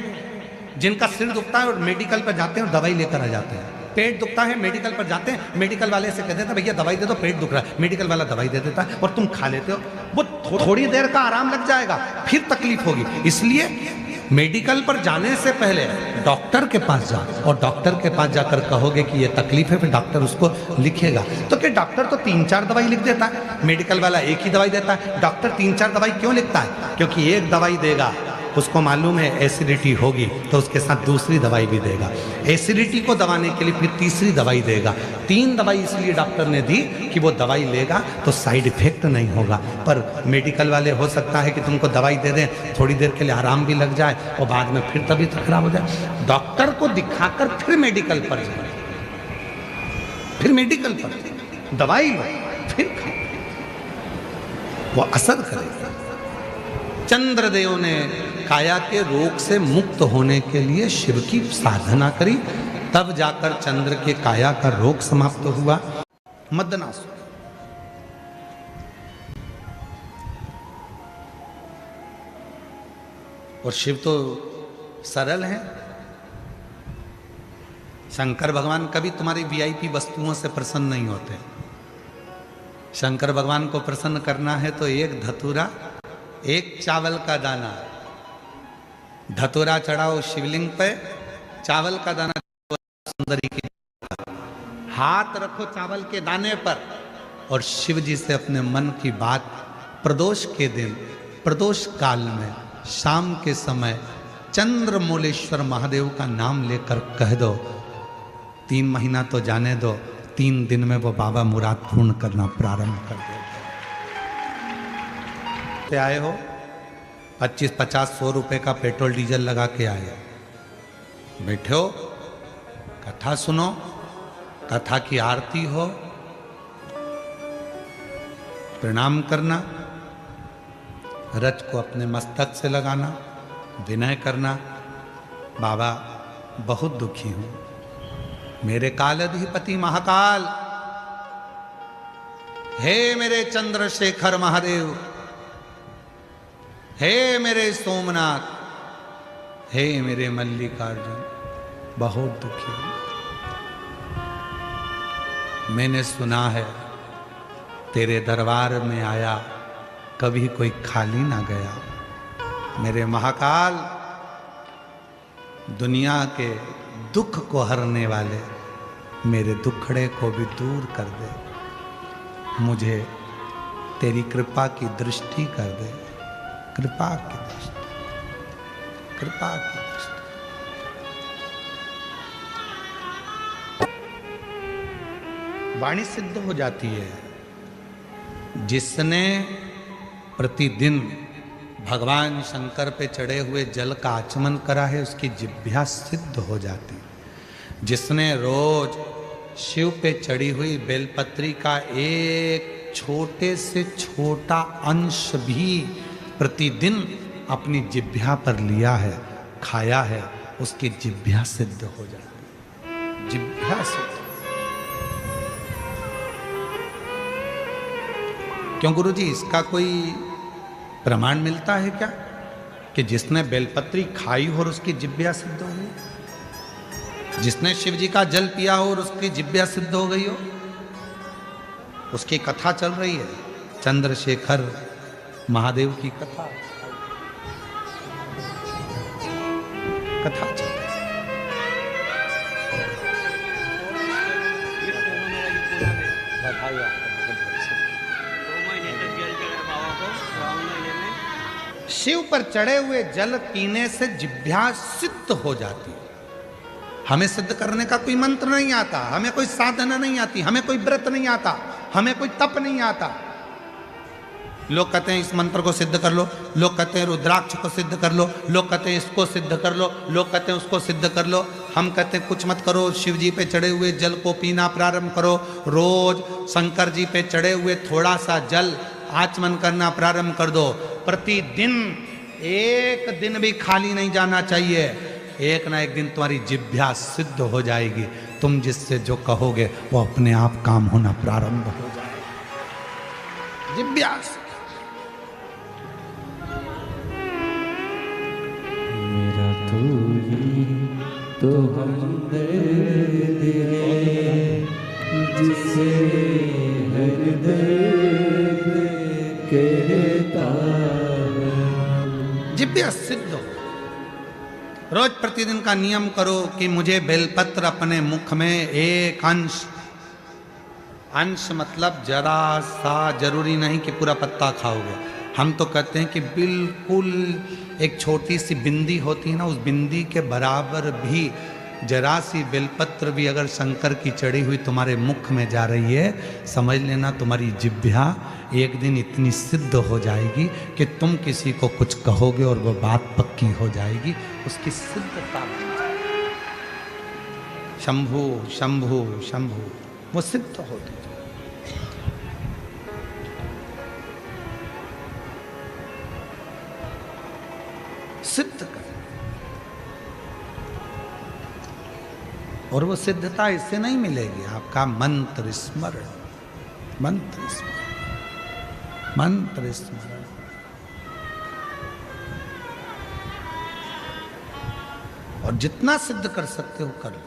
A: जिनका सिर दुखता है और मेडिकल पर जाते हैं और दवाई लेकर आ जाते हैं। पेट दुखता है, मेडिकल पर जाते हैं, मेडिकल वाले से कहते हैं भैया दवाई दे दो, पेट दुख रहा है, मेडिकल वाला दवाई दे देता है और तुम खा लेते हो, वो थोड़ी देर का आराम लग जाएगा, फिर तकलीफ होगी। इसलिए मेडिकल पर जाने से पहले डॉक्टर के पास जाओ और डॉक्टर के पास जाकर कहोगे कि ये तकलीफ है, फिर डॉक्टर उसको लिखेगा। तो क्या डॉक्टर तो 3-4 दवाई लिख देता है, मेडिकल वाला एक ही दवाई देता है। डॉक्टर 3-4 दवाई क्यों लिखता है? क्योंकि एक दवाई देगा, उसको मालूम है एसिडिटी होगी, तो उसके साथ दूसरी दवाई भी देगा, एसिडिटी को दबाने के लिए फिर तीसरी दवाई देगा। 3 दवाई इसलिए डॉक्टर ने दी कि वो दवाई लेगा तो साइड इफेक्ट नहीं होगा। पर मेडिकल वाले हो सकता है कि तुमको दवाई दे दें, थोड़ी देर के लिए आराम भी लग जाए और बाद में फिर तबीयत खराब हो जाए। डॉक्टर को दिखाकर फिर मेडिकल पर जाए, फिर मेडिकल पर दवाई लो, फिर वो असर करेगा। चंद्रदेव ने काया के रोग से मुक्त होने के लिए शिव की साधना करी, तब जाकर चंद्र के काया का रोग समाप्त हुआ। मदनासुर और शिव तो सरल हैं। शंकर भगवान कभी तुम्हारी वीआईपी वस्तुओं से प्रसन्न नहीं होते। शंकर भगवान को प्रसन्न करना है तो एक धतूरा, एक चावल का दाना, धतूरा चढ़ाओ शिवलिंग पे, चावल का दाना सुंदरी की, हाथ रखो चावल के दाने पर और शिव जी से अपने मन की बात प्रदोष के दिन, प्रदोष काल में, शाम के समय चंद्रमौलेश्वर महादेव का नाम लेकर कह दो। 3 महीना तो जाने दो, 3 दिन में वो बाबा मुराद पूर्ण करना प्रारंभ कर देते। आए हो 25, 50, 100 रुपए का पेट्रोल डीजल लगा के आए, बैठे हो, कथा सुनो, कथा की आरती हो, प्रणाम करना, रज को अपने मस्तक से लगाना, विनय करना, बाबा बहुत दुखी हूं, मेरे कालाधिपति महाकाल, हे मेरे चंद्रशेखर महादेव, हे मेरे सोमनाथ, हे मेरे मल्लिकार्जुन, बहुत दुखी हूं। मैंने सुना है तेरे दरबार में आया कभी कोई खाली ना गया। मेरे महाकाल, दुनिया के दुख को हरने वाले मेरे दुखड़े को भी दूर कर दे, मुझे तेरी कृपा की दृष्टि कर दे, कृपा की दृष्टि, कृपा की दृष्टि। वाणी सिद्ध हो जाती है। जिसने प्रतिदिन भगवान शंकर पे चढ़े हुए जल का आचमन करा है उसकी जिह्वा सिद्ध हो जाती। जिसने रोज शिव पे चढ़ी हुई बेलपत्री का एक छोटे से छोटा अंश भी प्रतिदिन अपनी जिह्वा पर लिया है, खाया है, उसकी जिह्वा सिद्ध हो जाती। जिह्वा सिद्ध। क्यों गुरुजी, इसका कोई प्रमाण मिलता है क्या कि जिसने बेलपत्री खाई हो और उसकी जिह्वा सिद्ध हो गई, जिसने शिव जी का जल पिया हो और उसकी जिह्वा सिद्ध हो गई हो? उसकी कथा चल रही है, चंद्रशेखर महादेव की कथा, कथा चल रही है। शिव पर चढ़े हुए जल पीने से जिह्वा सिद्ध हो जाती है। हमें सिद्ध करने का कोई मंत्र नहीं आता, हमें कोई साधना नहीं आती, हमें कोई व्रत नहीं आता, हमें कोई तप नहीं आता। लोग कहते हैं इस मंत्र को सिद्ध कर लो, लोग कहते हैं रुद्राक्ष को सिद्ध कर लो, लोग कहते हैं इसको सिद्ध कर लो, लोग कहते हैं उसको सिद्ध कर लो। हम कहते हैं कुछ मत करो, शिव जी पे चढ़े हुए जल को पीना प्रारंभ करो। रोज शंकर जी पे चढ़े हुए थोड़ा सा जल आचमन करना प्रारंभ कर दो। प्रतिदिन एक दिन भी खाली नहीं जाना चाहिए। एक ना एक दिन तुम्हारी जिह्वा सिद्ध हो हम तो कहते हैं कि बिल्कुल एक छोटी सी बिंदी होती है ना, उस बिंदी के बराबर भी जरा सी बेलपत्र भी अगर शंकर की चढ़ी हुई तुम्हारे मुख में जा रही है, समझ लेना तुम्हारी जिह्वा एक दिन इतनी सिद्ध हो जाएगी कि तुम किसी को कुछ कहोगे और वो बात पक्की हो जाएगी, उसकी सिद्धता। शंभु शंभु शंभु, वो सिद्ध होती है। सिद्ध कर, और वो सिद्धता इससे नहीं मिलेगी, आपका मंत्र स्मरण, मंत्र स्मरण, मंत्र स्मरण। और जितना सिद्ध कर सकते हो कर लो,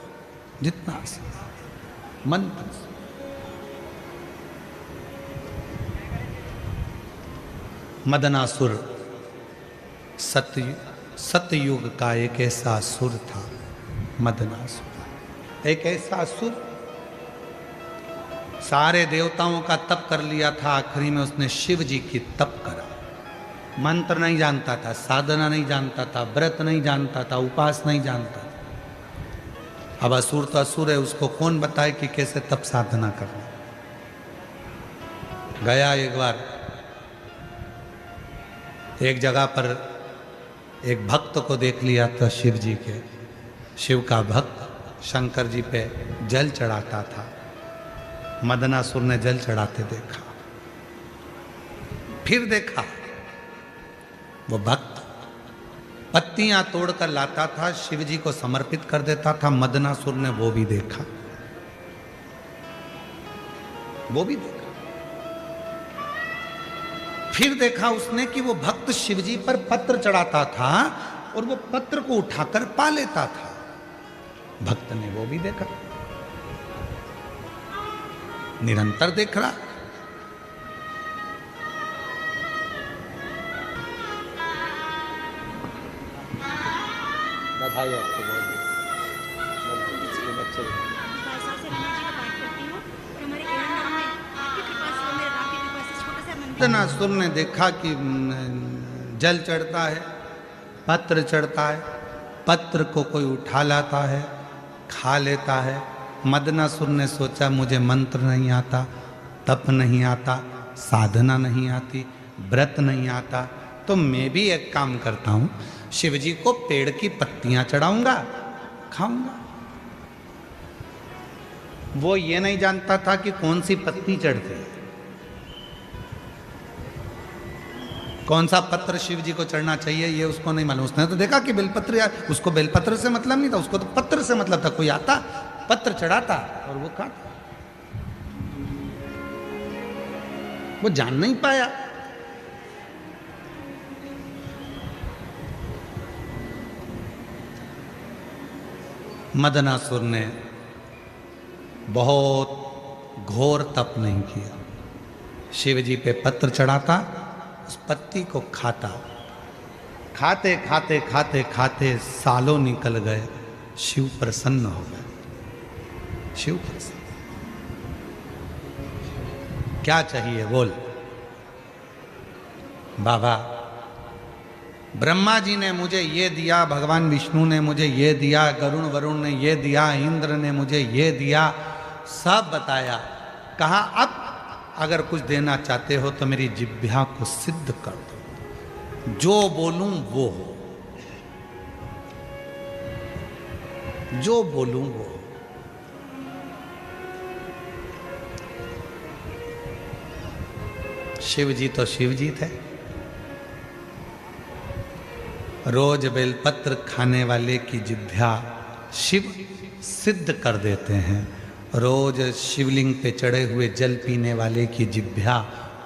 A: जितना मंत्र से। मदनासुर सतयुग का एक ऐसा असुर था। मदनासुर एक ऐसा असुर, सारे देवताओं का तप कर लिया था, आखिरी में उसने शिव जी की तप करा। मंत्र नहीं जानता था, साधना नहीं जानता था, व्रत नहीं जानता था, उपास नहीं जानता था। अब असुर तो असुर है, उसको कौन बताए कि कैसे तप साधना करना। गया एक बार एक जगह पर एक भक्त को देख लिया था, शिव जी के, शिव का भक्त शंकर जी पे जल चढ़ाता था। मदनासुर ने जल चढ़ाते देखा, फिर देखा वो भक्त पत्तियां तोड़कर लाता था, शिव जी को समर्पित कर देता था। मदनासुर ने वो भी देखा, वो भी देखा। फिर देखा उसने कि वो भक्त शिव जी पर पत्र चढ़ाता था और वो पत्र को उठाकर पा लेता था। भक्त ने वो भी देखा, निरंतर देख रहा। बधाई आपको बहुत बच्चे। मदनासुर ने देखा कि जल चढ़ता है, पत्र चढ़ता है, पत्र को कोई उठा लाता है, खा लेता है। मदनासुर ने सोचा मुझे मंत्र नहीं आता, तप नहीं आता, साधना नहीं आती, व्रत नहीं आता, तो मैं भी एक काम करता हूँ, शिव जी को पेड़ की पत्तियां चढ़ाऊंगा, खाऊंगा। वो ये नहीं जानता था कि कौन सी पत्ती चढ़ती है, कौन सा पत्र शिव जी को चढ़ना चाहिए, ये उसको नहीं मालूम। उसने तो देखा कि बेलपत्र, यार उसको बेलपत्र से मतलब नहीं था, उसको तो पत्र से मतलब था। कोई आता पत्र चढ़ाता और वो खाता, वो जान नहीं पाया। मदनासुर ने बहुत घोर तप नहीं किया, शिव जी पे पत्र चढ़ाता, उस पत्ती को खाता, खाते खाते खाते खाते सालों निकल गए। शिव प्रसन्न हो गए, शिव प्रसन्न। क्या चाहिए बोल। बाबा ब्रह्मा जी ने मुझे ये दिया, भगवान विष्णु ने मुझे ये दिया, गरुण वरुण ने ये दिया, इंद्र ने मुझे ये दिया, सब बताया। कहा अब अगर कुछ देना चाहते हो तो मेरी जिह्वा को सिद्ध कर दो, जो बोलूं वो हो, जो बोलूं वो हो। शिव जी तो शिव जी थे, रोज बेलपत्र खाने वाले की जिह्वा शिव सिद्ध कर देते हैं। रोज शिवलिंग पे चढ़े हुए जल पीने वाले की जिह्वा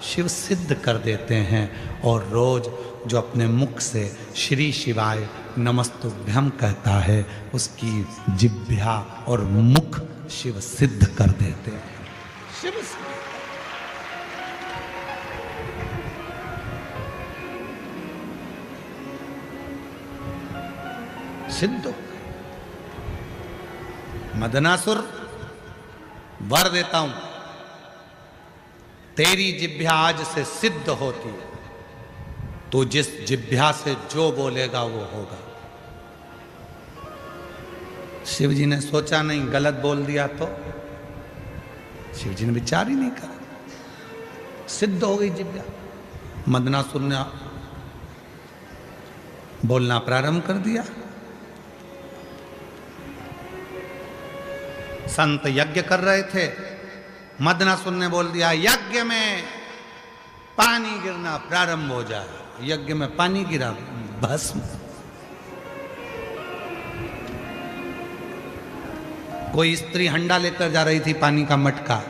A: शिव सिद्ध कर देते हैं। और रोज जो अपने मुख से श्री शिवाय नमस्तुभ्यम कहता है, उसकी जिह्वा और मुख शिव सिद्ध कर देते हैं। शिव सिद्ध। मदनासुर वर देता हूं, तेरी जिह्वा आज से सिद्ध होती है, तो जिस जिह्वा से जो बोलेगा वो होगा। शिव जी ने सोचा नहीं गलत बोल दिया तो, शिव जी ने विचार ही नहीं करा, सिद्ध हो गई जिह्वा। मदनासुर ने बोलना प्रारंभ कर दिया। संत यज्ञ कर रहे थे, मदनासुर ने बोल दिया यज्ञ में पानी गिरना प्रारंभ हो जाए। यज्ञ में पानी गिरा, भस्म। कोई स्त्री हंडा लेकर जा रही थी, पानी का मटका।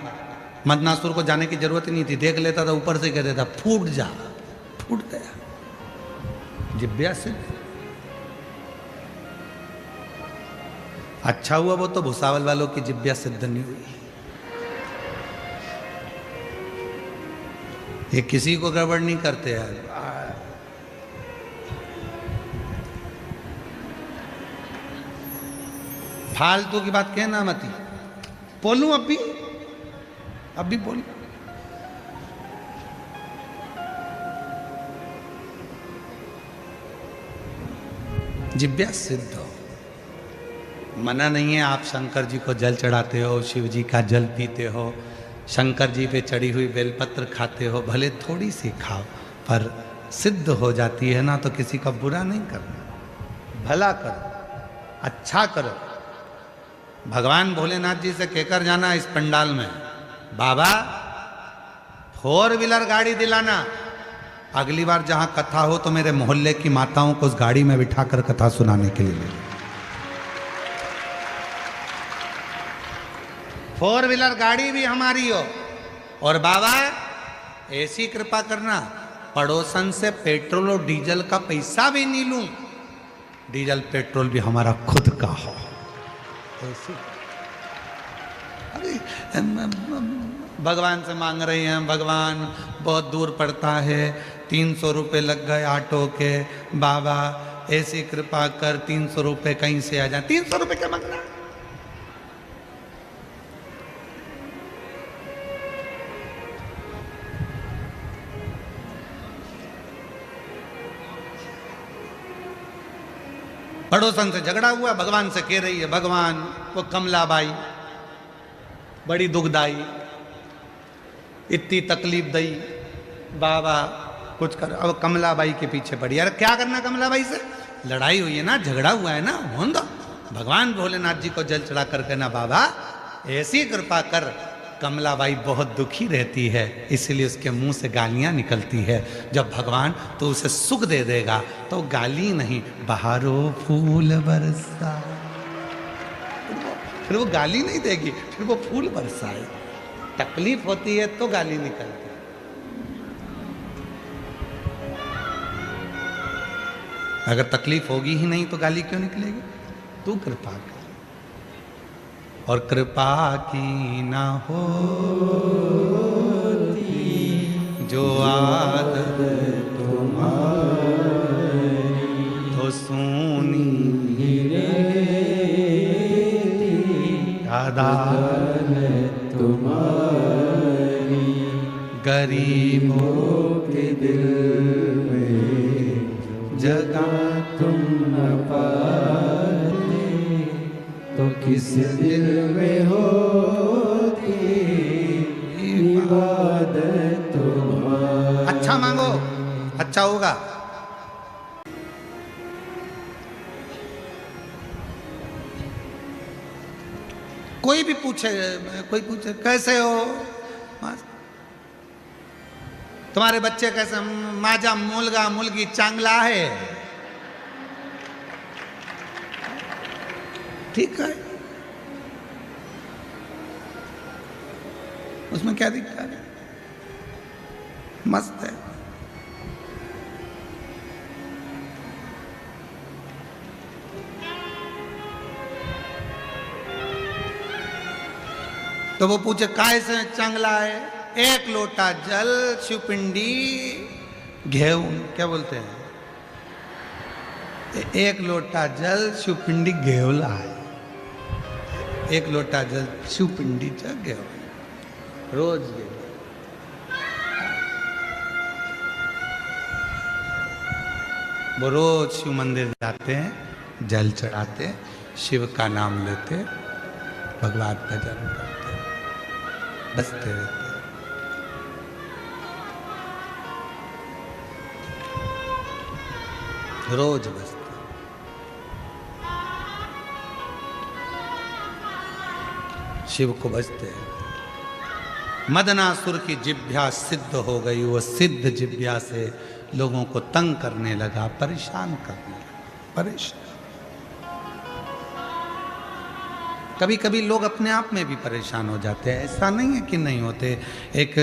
A: मदनासुर को जाने की जरूरत ही नहीं थी, देख लेता था, ऊपर से कह देता फूट जा, फूट गया। जिह्वा से अच्छा हुआ वो तो भुसावल वालों की जिब्या सिद्ध नहीं हुई। ये किसी को गड़बड़ नहीं करते यार। फालतू की बात कहना मती। बोलूं अब भी बोलूं। जिब्या सिद्ध हो, मना नहीं है। आप शंकर जी को जल चढ़ाते हो, शिव जी का जल पीते हो, शंकर जी पे चढ़ी हुई बेलपत्र खाते हो, भले थोड़ी सी खाओ, पर सिद्ध हो जाती है ना, तो किसी का बुरा नहीं करना, भला करो, अच्छा करो। भगवान भोलेनाथ जी से कहकर जाना इस पंडाल में, बाबा 4 व्हीलर गाड़ी दिलाना, अगली बार जहां कथा हो तो मेरे मोहल्ले की माताओं को उस गाड़ी में बिठाकर कथा सुनाने के लिए ले। 4 व्हीलर गाड़ी भी हमारी हो। और बाबा ऐसी कृपा करना, पड़ोसन से पेट्रोल और डीजल का पैसा भी नहीं लूं, डीजल पेट्रोल भी हमारा खुद का हो। ऐसी अरे भगवान से मांग रहे हैं, भगवान बहुत दूर पड़ता है, 300 रुपये लग गए ऑटो के, बाबा ऐसी कृपा कर 300 रुपये कहीं से आ जाए। 300 रुपये क्या मांगना? पड़ोसन से झगड़ा हुआ, भगवान से कह रही है, भगवान वो कमलाबाई बड़ी दुखदाई, इतनी तकलीफ दई, बाबा कुछ कर। अब कमलाबाई के पीछे पड़ी। यार क्या करना कमलाबाई से? लड़ाई हुई है ना, झगड़ा हुआ है ना, होने दो। भगवान भोलेनाथ जी को जल चढ़ा कर कहना, बाबा ऐसी कृपा कर। कमलाबाई बहुत दुखी रहती है, इसलिए उसके मुंह से गालियां निकलती है। जब भगवान तो उसे सुख दे देगा तो गाली नहीं, बहारो फूल बरसा, फिर वो गाली नहीं देगी, फिर वो फूल बरसाए। तकलीफ होती है तो गाली निकलती है। अगर तकलीफ होगी ही नहीं तो गाली क्यों निकलेगी? तू कृपा कर, और कृपा की ना होती जो आदत तुम्हारी, तो सुनी अदालत तुम्हारी, गरीबों के दिल में जगह तुम न पाते, तो किस दिल में होती इबादत तुम्हारी। अच्छा मांगो, अच्छा होगा। कोई भी पूछे, कोई पूछे कैसे हो, तुम्हारे बच्चे कैसे, माझा मुलगा मुलगी चांगला है, ठीक है, उसमें क्या दिक्कत है, मस्त है। तो वो पूछे काय से चांगला है? 1 लोटा जल, शिवपिंडी घेऊन, क्या बोलते हैं, 1 लोटा जल शिवपिंडी घेवला है। 1 लोटा जल शिवपिंडी घेव रोज घेव। वो रोज शिव मंदिर जाते हैं, जल चढ़ाते, शिव का नाम लेते, भगवान का जन्म करते, बसते रहते। रोज बसते। शिव को बसते हैं। मदनासुर की जिभ्या सिद्ध हो गई, वो सिद्ध जिभ्या से लोगों को तंग करने लगा, परेशान करने लगा, परेशान। कभी कभी लोग अपने आप में भी परेशान हो जाते हैं, ऐसा नहीं है कि नहीं होते। एक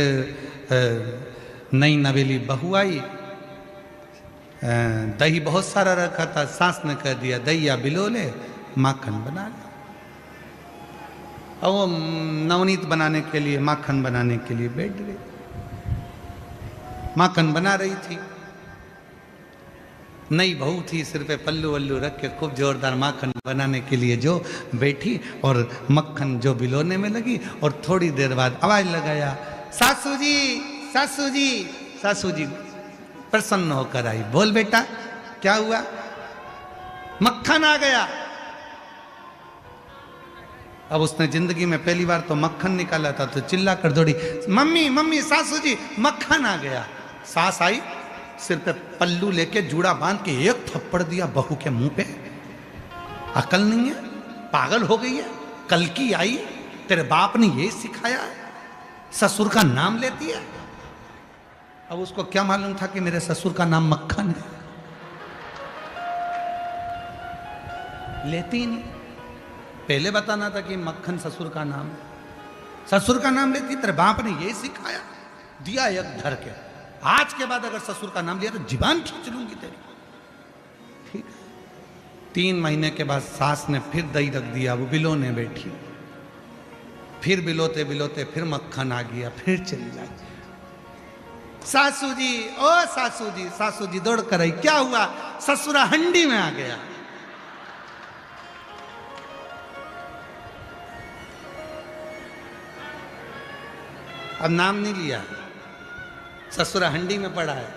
A: नई नवेली बहू आई, दही बहुत सारा रखा था, सास ने कह दिया दैया बिलोले माखन बना ले। और वो नवनीत बनाने के लिए, माखन बनाने के लिए बैठ गई। माखन बना रही थी, नई बहू थी, सिर पे पल्लू वल्लू रख के खूब जोरदार माखन बनाने के लिए जो बैठी और मक्खन जो बिलोने में लगी। और थोड़ी देर बाद आवाज लगाया, सासू जी, सासू जी। सासू जी प्रसन्न होकर आई, बोल बेटा क्या हुआ? मक्खन आ गया। अब उसने जिंदगी में पहली बार तो मक्खन निकाला था, तो चिल्ला कर दौड़ी, मम्मी मम्मी सासू जी मक्खन आ गया। सास आई, सिर पे पल्लू लेके जूड़ा बांध के एक थप्पड़ दिया बहू के मुंह पे। अकल नहीं है, पागल हो गई है, कल की आई, तेरे बाप ने यही सिखाया है, ससुर का नाम लेती है। अब उसको क्या मालूम था कि मेरे ससुर का नाम मक्खन है, लेती ही नहीं। पहले बताना था कि मक्खन ससुर का नाम है, ससुर का नाम लेती, तेरे बाप ने यही सिखाया, दिया एक धर के। आज के बाद अगर ससुर का नाम लिया तो जीवान खींच लूंगी तेरी। ठीक है। 3 महीने के बाद सास ने फिर दही रख दिया, वो बिलोने बैठी, फिर बिलोते बिलोते फिर मक्खन आ गया, फिर चली जाए, सासू जी ओ सासू जी। सासू जी दौड़ कर आई, क्या हुआ? ससुरा हंडी में आ गया। अब नाम नहीं लिया, ससुरा हंडी में पड़ा है,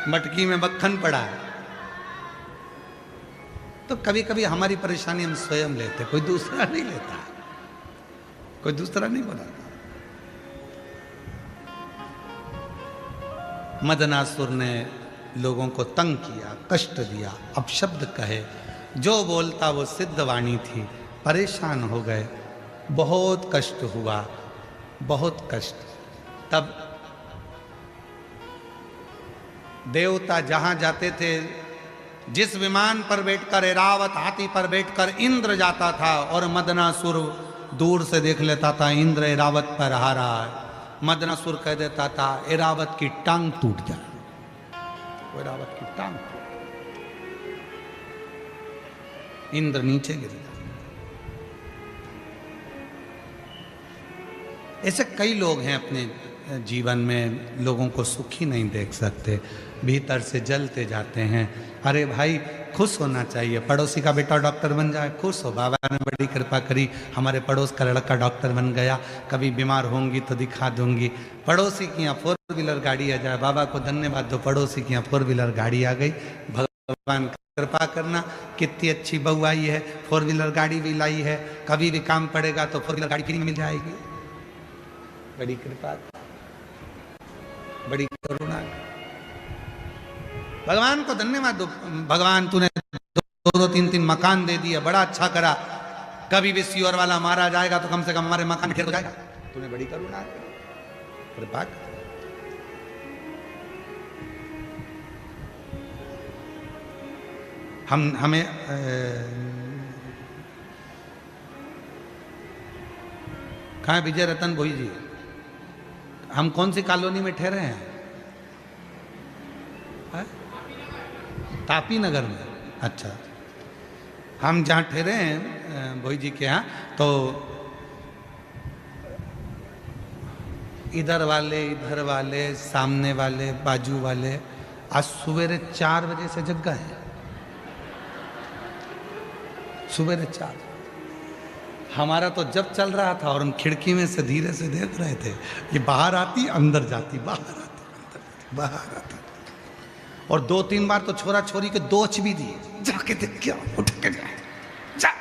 A: मटकी में मक्खन पड़ा है। तो कभी कभी हमारी परेशानी हम स्वयं लेते, कोई दूसरा नहीं लेता, कोई दूसरा नहीं बनाता। मदनासुर ने लोगों को तंग किया, कष्ट दिया, अपशब्द कहे, जो बोलता वो सिद्ध वाणी थी। परेशान हो गए, बहुत कष्ट हुआ, बहुत कष्ट। तब देवता जहां जाते थे, जिस विमान पर बैठकर ऐरावत हाथी पर बैठकर इंद्र जाता था और मदनासुर दूर से देख लेता था इंद्र ऐरावत पर आ रहा है, मदनासुर कह देता था ऐरावत की टांग टूट जाए, ऐरावत की टांग। इंद्र नीचे गिर गया। ऐसे कई लोग हैं अपने जीवन में, लोगों को सुखी नहीं देख सकते, भीतर से जलते जाते हैं। अरे भाई खुश होना चाहिए, पड़ोसी का बेटा डॉक्टर बन जाए, खुश हो, बाबा ने बड़ी कृपा करी, हमारे पड़ोस का लड़का डॉक्टर बन गया, कभी बीमार होंगी तो दिखा दूंगी। पड़ोसी की यहाँ 4 व्हीलर गाड़ी आ जाए, बाबा को धन्यवाद दो, पड़ोसी की यहाँ 4 व्हीलर गाड़ी आ गई, भगवान कृपा करना, कितनी अच्छी बहू आई है, 4 व्हीलर गाड़ी भी लाई है, कभी भी काम पड़ेगा तो 4 व्हीलर गाड़ी फ्री मिल जाएगी। बड़ी कृपा, बड़ी करुणा, भगवान को धन्यवाद दो। भगवान तूने 2-2, 3-3 मकान दे दिया, बड़ा अच्छा करा, कभी भी सीवर वाला मारा जाएगा तो कम से कम हमारे मकान खेल हो जाएगा, तूने बड़ी करुणा कृपा। हमें कहाँ है विजय रतन भोई जी? हम कौन सी कॉलोनी में ठहरे हैं? तापी नगर में। अच्छा, हम जहाँ ठहरे हैं भोई जी के यहाँ, तो इधर वाले सामने वाले बाजू वाले आज सवेरे 4 बजे से जग गए हैं, सवेरे 4। हमारा तो जब चल रहा था और हम खिड़की में से धीरे से देख रहे थे, ये बाहर आती अंदर जाती, बाहर आती अंदर जाती, बाहर आती। और 2-3 बार तो छोरा छोरी के दोच भी दिए, जाके देख क्या उठ के जा, जा।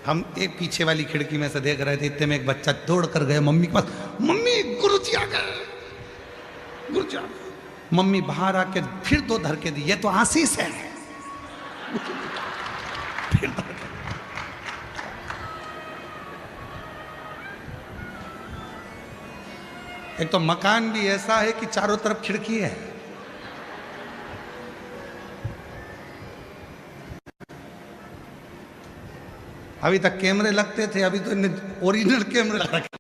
A: हम एक पीछे वाली खिड़की में से देख रहे थे, इतने में एक बच्चा दौड़ कर गया मम्मी के पास, मम्मी गुरुजी आ गए, गुरुजी आ गए। मम्मी बाहर आके फिर 2 धर के दी, ये तो आशीष है, फिर एक तो मकान भी ऐसा है कि चारों तरफ खिड़की है। अभी तक कैमरे लगते थे, अभी तो ओरिजिनल कैमरे लगा रखे।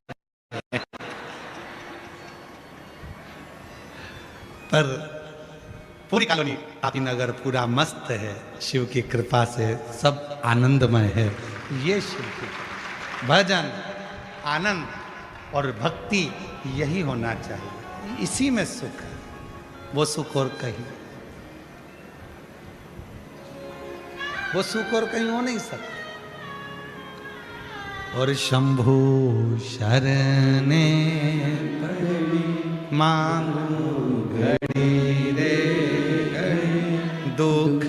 A: पर पूरी कॉलोनी काफी नगर पूरा मस्त है, शिव की कृपा से सब आनंदमय है। ये शिव की भजन, आनंद और भक्ति यही होना चाहिए, इसी में सुख है, वो सुख और कहीं, वो सुख और कहीं हो नहीं सकता। और शंभु शरणे पड़ी मांगू घड़ी रे घड़ी, दुख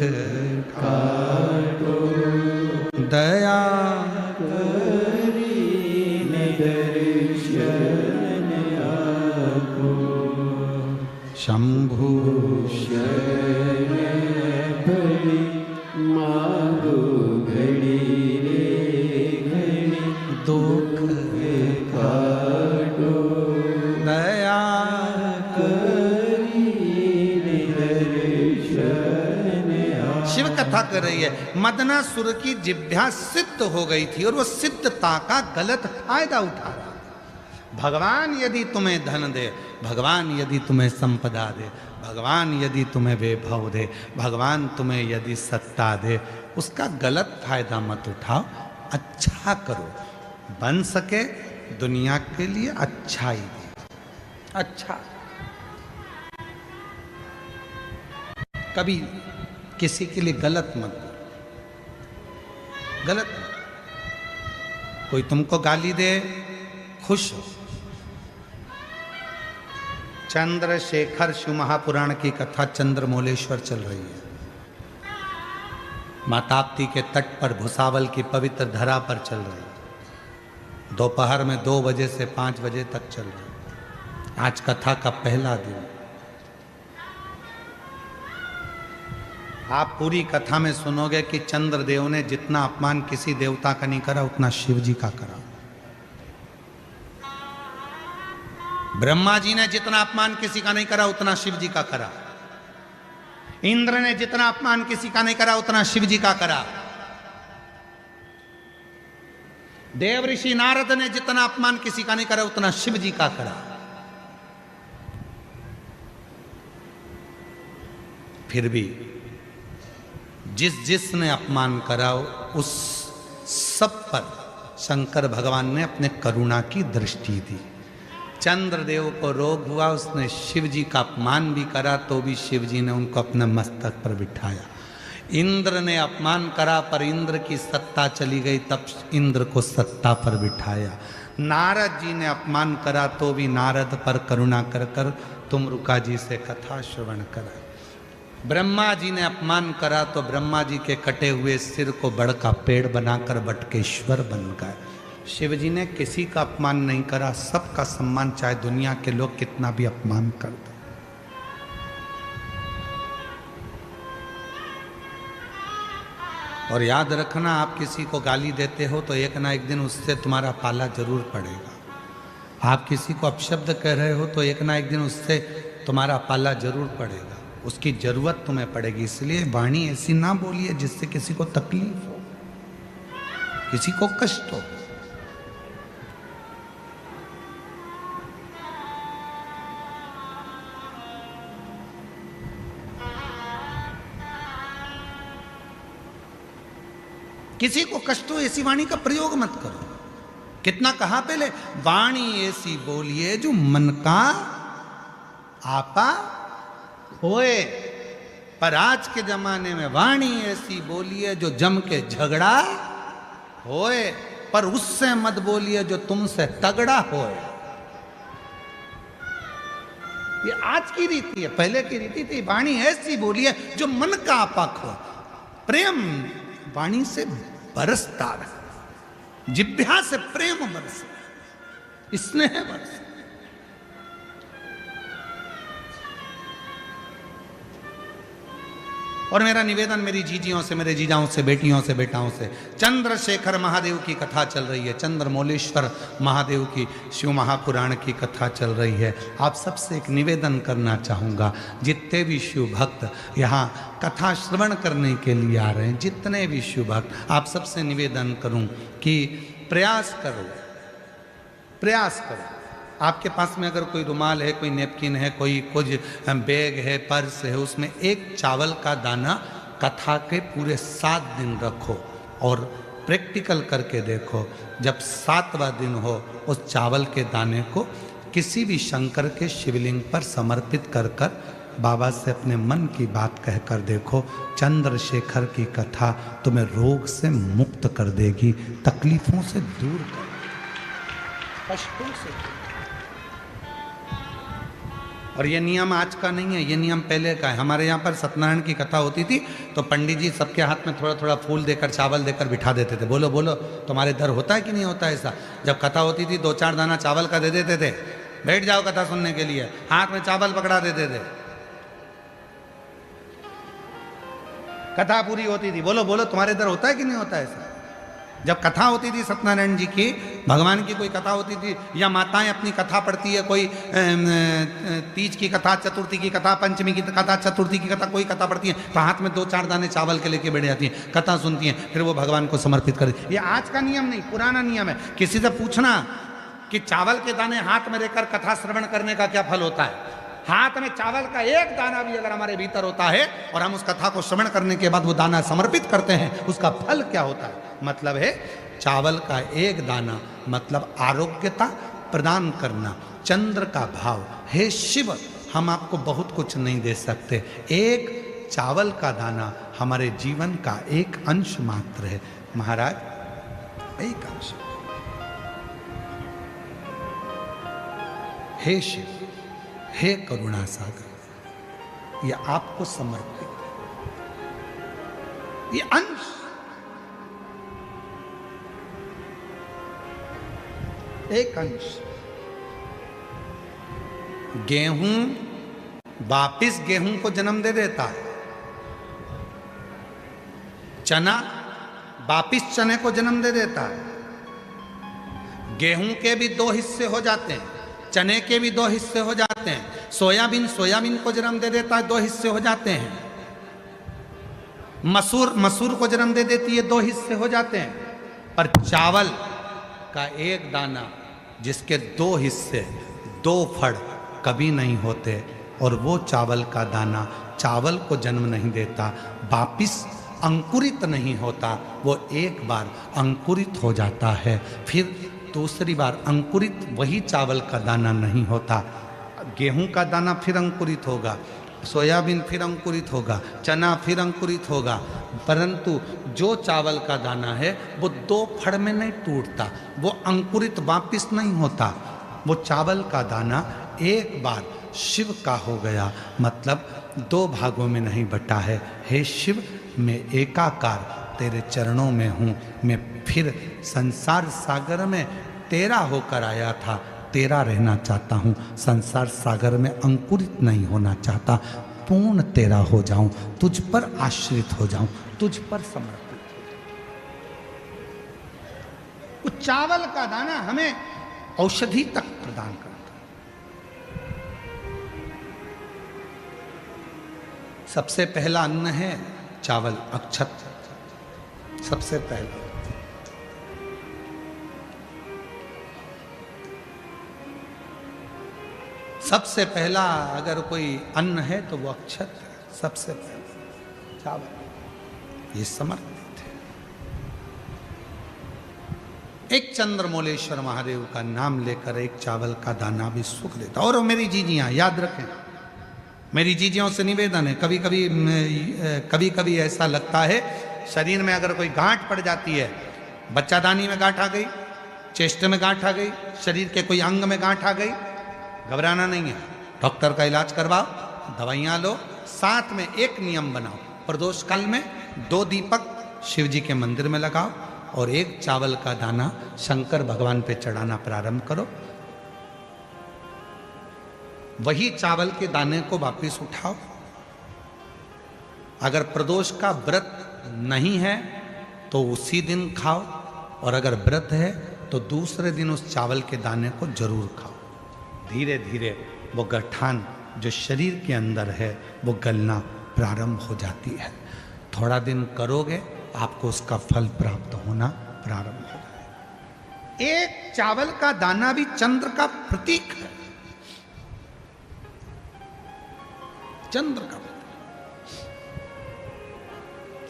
A: काटो दया करी दर्शन आपको। शंभु शरणे पड़ी मांगू घड़ी दुख काटो दया करी दर्शन। शिव कथा कर रही है, मदनासुर की जिह्वा सिद्ध हो गई थी और वो सिद्धता का गलत फायदा उठा रहा। भगवान यदि तुम्हें धन दे, भगवान यदि तुम्हें संपदा दे, भगवान यदि तुम्हें वैभव दे, भगवान तुम्हें यदि सत्ता दे, उसका गलत फायदा मत उठाओ, अच्छा करो, बन सके दुनिया के लिए अच्छा ही दे, अच्छा। कभी किसी के लिए गलत मत दो, गलत मत। कोई तुमको गाली दे, खुश हो। चंद्रशेखर शिव महापुराण की कथा चंद्रमौलेश्वर चल रही है। माताप्ती के तट पर भुसावल की पवित्र धरा पर चल रही है। दोपहर में 2 बजे से 5 बजे तक चल रही है। आज कथा का पहला दिन। आप पूरी कथा में सुनोगे कि चंद्रदेव ने जितना अपमान किसी देवता का नहीं करा, उतना शिव जी का करा। ब्रह्मा जी ने जितना अपमान किसी का नहीं करा, उतना शिव जी का करा। इंद्र ने जितना अपमान किसी का नहीं करा, उतना शिव जी का करा। देव ऋषि नारद ने जितना अपमान किसी का नहीं करा, उतना शिव जी का करा। फिर भी जिसने अपमान करा, उस सब पर शंकर भगवान ने अपने करुणा की दृष्टि दी। चंद्रदेव को रोग हुआ, उसने शिव जी का अपमान भी करा, तो भी शिव जी ने उनको अपने मस्तक पर बिठाया। इंद्र ने अपमान करा, पर इंद्र की सत्ता चली गई, तब इंद्र को सत्ता पर बिठाया। नारद जी ने अपमान करा, तो भी नारद पर करुणा कर कर तुमरुका जी से कथा श्रवण करा। ब्रह्मा जी ने अपमान करा, तो ब्रह्मा जी के कटे हुए सिर को बड़का पेड़ बनाकर बटकेश्वर बन गए। शिव जी ने किसी का अपमान नहीं करा, सबका सम्मान, चाहे दुनिया के लोग कितना भी अपमान कर दो। और याद रखना, आप किसी को गाली देते हो तो एक ना एक दिन उससे तुम्हारा पाला जरूर पड़ेगा। आप किसी को अपशब्द कह रहे हो तो एक ना एक दिन उससे तुम्हारा पाला जरूर पड़ेगा, उसकी जरूरत तुम्हें पड़ेगी। इसलिए वाणी ऐसी ना बोलिए जिससे किसी को तकलीफ हो, किसी को कष्ट हो। किसी को कष्ट हो ऐसी वाणी का प्रयोग मत करो। कितना कहा पहले, वाणी ऐसी बोलिए जो मन का आपा होए। पर आज के जमाने में वाणी ऐसी बोलिए जो जम के झगड़ा होए, पर उससे मत बोलिए जो तुमसे तगड़ा होए। ये आज की रीति है, पहले की रीति थी वाणी ऐसी बोलिए जो मन का आपा हो। प्रेम वाणी से बरसता रहे, जिह्वा से प्रेम बरसे, स्नेह बरसे। और मेरा निवेदन मेरी जीजियों से, मेरे जीजाओं से, बेटियों से, बेटाओं से, चंद्रशेखर महादेव की कथा चल रही है, चंद्रमौलेश्वर महादेव की शिव महापुराण की कथा चल रही है। आप सबसे एक निवेदन करना चाहूँगा, जितने भी शिव भक्त यहाँ कथा श्रवण करने के लिए आ रहे हैं, जितने भी शिव भक्त, आप सबसे निवेदन करूँ कि प्रयास करो, आपके पास में अगर कोई रुमाल है, कोई नेपकिन है, कोई कुछ बैग है, पर्स है, उसमें एक चावल का दाना कथा के पूरे 7 दिन रखो और प्रैक्टिकल करके देखो। जब 7वां दिन हो उस चावल के दाने को किसी भी शंकर के शिवलिंग पर समर्पित कर कर बाबा से अपने मन की बात कहकर देखो, चंद्रशेखर की कथा तुम्हें रोग से मुक्त कर देगी, तकलीफों से दूर कर, कष्टों से। और ये नियम आज का नहीं है, ये नियम पहले का है। हमारे यहाँ पर सत्यनारायण की कथा होती थी तो पंडित जी सबके हाथ में थोड़ा थोड़ा फूल देकर, चावल देकर बिठा देते थे। बोलो बोलो, तुम्हारे इधर होता है कि नहीं होता ऐसा? जब कथा होती थी 2-4 दाना चावल का दे देते थे, बैठ जाओ कथा सुनने के लिए, हाथ में चावल पकड़ा देते थे, कथा पूरी होती थी। बोलो बोलो, तुम्हारे इधर होता है कि नहीं होता ऐसा? जब कथा होती थी सत्यनारायण जी की, भगवान की कोई कथा होती थी, या माताएं अपनी कथा पढ़ती है, कोई तीज की कथा, चतुर्थी की कथा, पंचमी की कथा, चतुर्थी की कथा, कोई कथा पढ़ती है तो हाथ में 2-4 दाने चावल के लेके बैठ जाती हैं, कथा सुनती हैं, फिर वो भगवान को समर्पित कर दी। ये आज का नियम नहीं, पुराना नियम है। किसी से पूछना कि चावल के दाने हाथ में लेकर कथा श्रवण करने का क्या फल होता है? हाथ में चावल का एक दाना भी अगर हमारे भीतर होता है और हम उस कथा को श्रवण करने के बाद वो दाना समर्पित करते हैं, उसका फल क्या होता है? मतलब है चावल का एक दाना मतलब आरोग्यता प्रदान करना, चंद्र का भाव। हे शिव, हम आपको बहुत कुछ नहीं दे सकते, एक चावल का दाना हमारे जीवन का एक अंश मात्र है महाराज, एक अंश। हे शिव, हे करुणा सागर, ये आपको समर्पित, ये अंश। एक अंश। गेहूं वापिस गेहूं को जन्म दे देता है, चना वापिस चने को जन्म दे देता है। गेहूं के भी 2 हिस्से हो जाते हैं, चने के भी 2 हिस्से हो जाते हैं, सोयाबीन सोयाबीन को जन्म दे देता है, 2 हिस्से हो जाते हैं। मसूर मसूर को जन्म दे देती है, 2 हिस्से हो जाते हैं। पर चावल का एक दाना जिसके 2 हिस्से, 2 फड़ कभी नहीं होते, और वो चावल का दाना चावल को जन्म नहीं देता, वापिस अंकुरित नहीं होता, वो एक बार अंकुरित हो जाता है, फिर दूसरी बार अंकुरित वही चावल का दाना नहीं होता। गेहूं का दाना फिर अंकुरित होगा, सोयाबीन फिर अंकुरित होगा, चना फिर अंकुरित होगा, परंतु जो चावल का दाना है वो 2 फड़ में नहीं टूटता, वो अंकुरित वापिस नहीं होता। वो चावल का दाना एक बार शिव का हो गया, मतलब 2 भागों में नहीं बटा है। हे शिव, मैं एकाकार तेरे चरणों में हूँ, मैं फिर संसार सागर में तेरा होकर आया था, तेरा रहना चाहता हूँ, संसार सागर में अंकुरित नहीं होना चाहता, पूर्ण तेरा हो जाऊं, तुझ पर आश्रित हो जाऊं, तुझ पर समर्पित हो जाऊं। वो चावल का दाना हमें औषधि तक प्रदान करता है। सबसे पहला अन्न है चावल, अक्षत, सबसे पहला। सबसे पहला अगर कोई अन्न है तो वो अक्षत है, सबसे पहला चावल, ये समर्पित है। एक चंद्रमौलेश्वर महादेव का नाम लेकर एक चावल का दाना भी सुख देता। और मेरी जीजियां याद रखें, मेरी जीजियों से निवेदन है, कभी कभी ऐसा लगता है शरीर में अगर कोई गांठ पड़ जाती है, बच्चादानी में गांठ आ गई, चेस्ट में गांठ आ गई, शरीर के कोई अंग में गांठ आ गई, घबराना नहीं है, डॉक्टर का इलाज करवाओ, दवाइयाँ लो, साथ में एक नियम बनाओ, प्रदोष काल में 2 दीपक शिव जी के मंदिर में लगाओ और एक चावल का दाना शंकर भगवान पे चढ़ाना प्रारंभ करो। वही चावल के दाने को वापिस उठाओ। अगर प्रदोष का व्रत नहीं है तो उसी दिन खाओ, और अगर व्रत है तो दूसरे दिन उस चावल के दाने को जरूर खाओ। धीरे धीरे वो गठान जो शरीर के अंदर है वो गलना प्रारंभ हो जाती है। थोड़ा दिन करोगे आपको उसका फल प्राप्त होना प्रारंभ हो जाएगा। एक चावल का दाना भी चंद्र का प्रतीक है, चंद्र का प्रतीक।